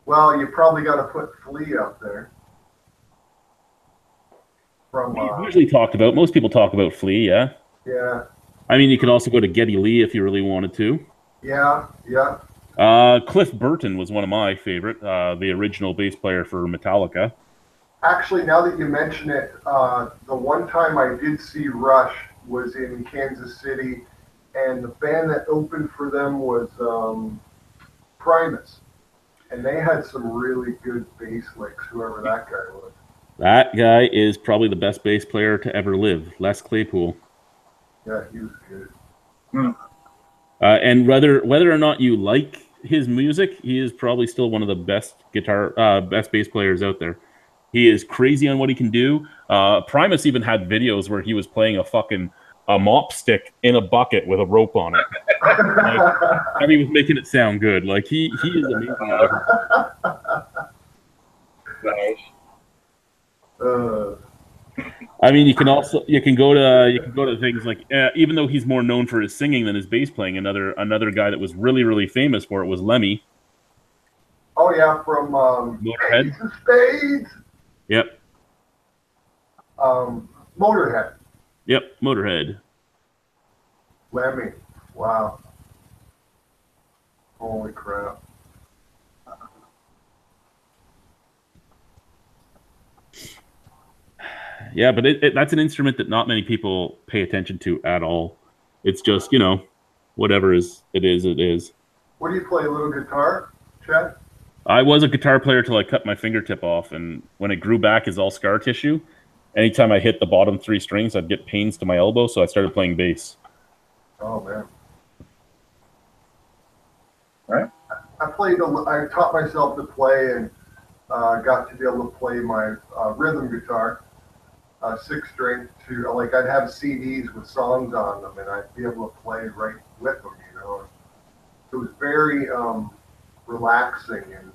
Well, you probably got to put Flea up there. From Usually talked about. Most people talk about Flea, yeah. yeah, I mean, you could also go to Geddy Lee if you really wanted to. yeah. Cliff Burton was one of my favorite, the original bass player for Metallica. Actually, now that you mention it, the one time I did see Rush was in Kansas City, and the band that opened for them was Primus, and they had some really good bass licks. Whoever that guy was. That guy is probably the best bass player to ever live, Les Claypool. Yeah, he was good. And whether or not you like his music, he is probably still one of the best best bass players out there. He is crazy on what he can do. Primus even had videos where he was playing a mop stick in a bucket with a rope on it. And he was making it sound good. Like he is amazing. Nice. I mean, you can go to things like even though he's more known for his singing than his bass playing. Another guy that was really, really famous for it was Lemmy. Oh yeah, from Motorhead. Spades. Yep. Motorhead. Yep. Motorhead. Lemmy. Wow. Holy crap. Yeah, but that's an instrument that not many people pay attention to at all. It's just, whatever it is, it is. What do you play, a little guitar, Chad? I was a guitar player till I cut my fingertip off, and when it grew back as all scar tissue, anytime I hit the bottom 3 strings, I'd get pains to my elbow, so I started playing bass. Oh, man. Right. I taught myself to play and got to be able to play my rhythm guitar, 6-string, to, like, I'd have CDs with songs on them, and I'd be able to play right with them, It was very relaxing, and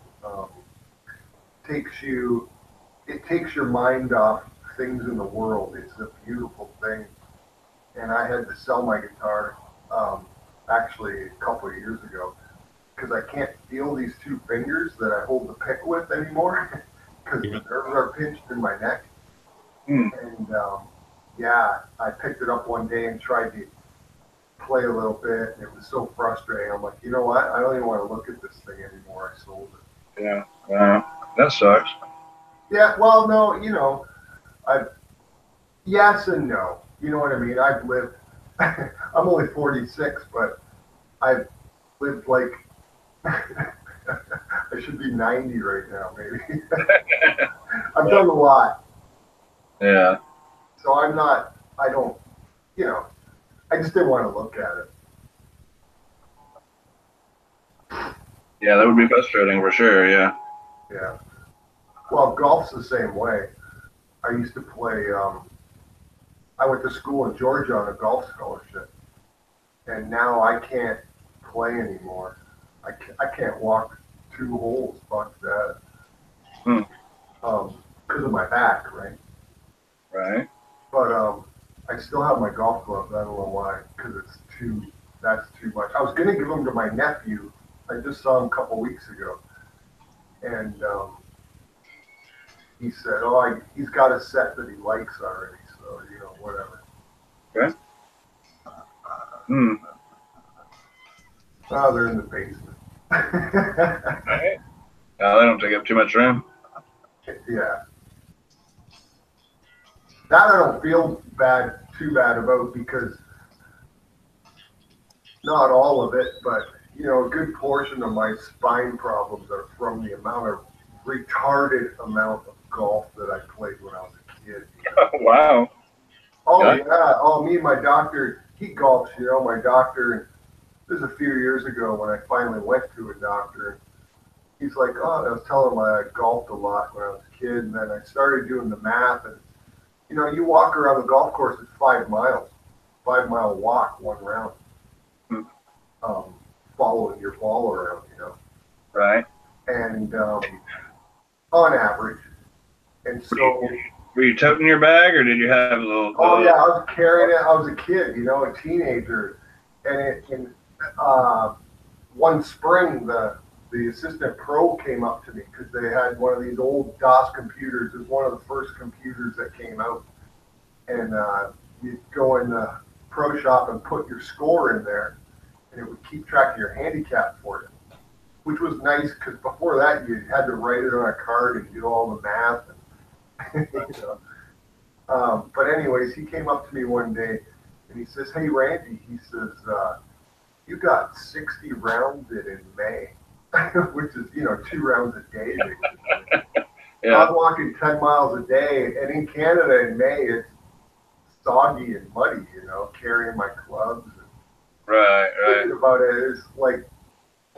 it takes your mind off things in the world. It's a beautiful thing. And I had to sell my guitar actually a couple of years ago because I can't feel these 2 fingers that I hold the pick with anymore because the nerves are pinched in my neck. And I picked it up one day and tried to play a little bit, and it was so frustrating. I'm like, you know what? I don't even want to look at this thing anymore. I sold it. Yeah, that sucks. Yeah, well, no, yes and no. You know what I mean? I've lived, I'm only 46, but I've lived like, I should be 90 right now, maybe. I've done a lot. Yeah. So I just didn't want to look at it. Yeah, that would be frustrating for sure, yeah. Yeah. Well, golf's the same way. I used to play, I went to school in Georgia on a golf scholarship, and now I can't play anymore. I can't walk 2 holes, fuck that. Because of my back, right? Right. But I still have my golf gloves. I don't know why, because that's too much. I was going to give them to my nephew. I just saw him a couple weeks ago. And he said, he's got a set that he likes already, so, whatever. Okay. Oh, they're in the basement. Right. They don't take up too much room. Yeah. That I don't feel too bad about, because not all of it, but, a good portion of my spine problems are from the retarded amount of golf that I played when I was a kid. Wow. Oh, yeah. Oh, me and my doctor, he golfs, my doctor. This was a few years ago when I finally went to a doctor. He's like, I was telling him I golfed a lot when I was a kid, and then I started doing the math, and, you walk around the golf course, it's 5 miles, 5-mile walk, 1 round, following your ball around, Right. And on average. And so... Were you toting your bag, or did you have a little... Oh, yeah, I was carrying it. I was a kid, a teenager. And one spring, the assistant pro came up to me because they had one of these old DOS computers. It was one of the first computers that came out. And you'd go in the pro shop and put your score in there, and it would keep track of your handicap for you, which was nice because before that you had to write it on a card and do all the math. But anyways, he came up to me one day and he says, "Hey, Randy," he says, "you got 60 rounds in May," which is, 2 rounds a day. Yeah. I'm walking 10 miles a day, and in Canada in May, it's soggy and muddy, carrying my clubs. And right. Thinking about it is like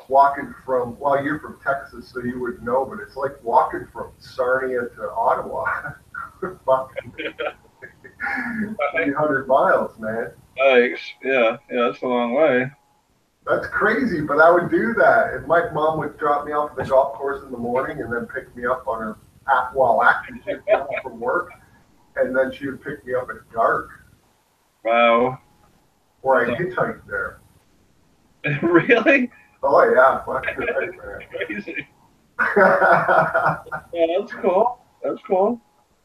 walking from, well, you're from Texas, so you would know, but it's like walking from Sarnia to Ottawa. 300 miles, man. Thanks. Yeah, that's a long way. That's crazy, but I would do that. If my mom would drop me off at the golf course in the morning and then pick me up on her, actually she'd get home from work, and then she would pick me up at dark. Wow. Or I'd hitchhike there. Really? Oh, yeah. That's right, man. Crazy. Yeah, that's cool. That's cool.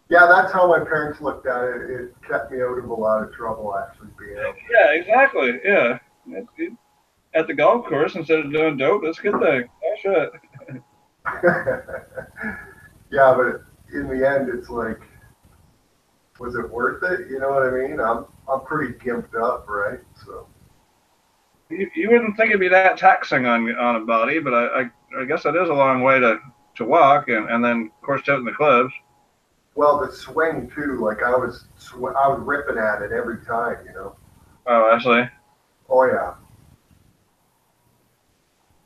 Yeah, that's how my parents looked at it. It kept me out of a lot of trouble, actually, being out. Yeah, exactly. Yeah. That's good. At the golf course instead of doing dope, that's a good thing. Oh, shit. Yeah, but in the end, it's like Was it worth it? You know what I mean? I'm pretty gimped up, right? So You wouldn't think it'd be that taxing on a body, but I guess that is a long way to walk, and then of course toting the clubs. well, the swing too. Like I was ripping at it every time, you know. Oh, actually. Oh yeah.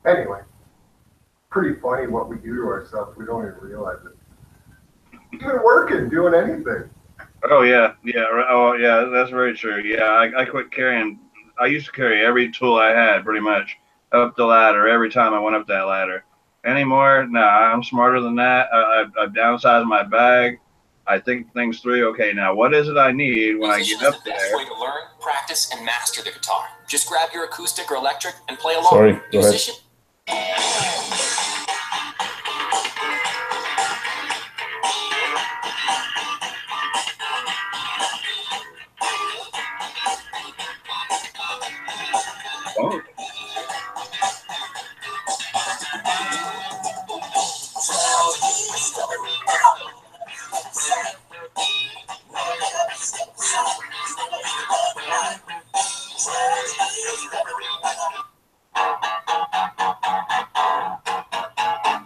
Anyway, pretty funny what we do to ourselves. We don't even realize it. Even working, doing anything. Oh yeah, yeah. Oh yeah, that's very true. Yeah, I quit carrying. I used to carry every tool I had, pretty much, up the ladder every time I went up that ladder. Anymore? No, I'm smarter than that. I've downsized my bag. I think things through. Okay, now what is it I need when I get up there? Musician is the best way to learn, practice, and master the guitar. Just grab your acoustic or electric and play along. Sorry, go ahead. Oh.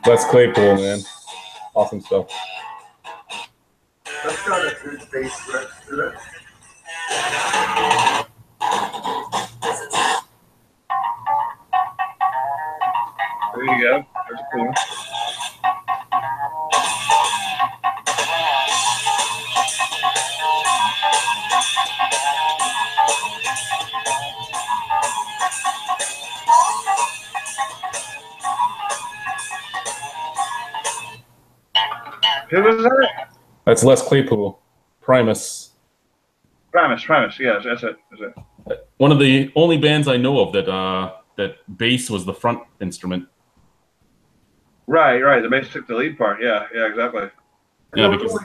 Les Claypool, man. Awesome stuff. That's got a good bass riff to it. There you go. That's cool. Who was that? That's Les Claypool, Primus. Primus. Yes, that's it. One of the only bands I know of that that bass was the front instrument. Right. The bass took the lead part. Yeah, exactly. Yeah, because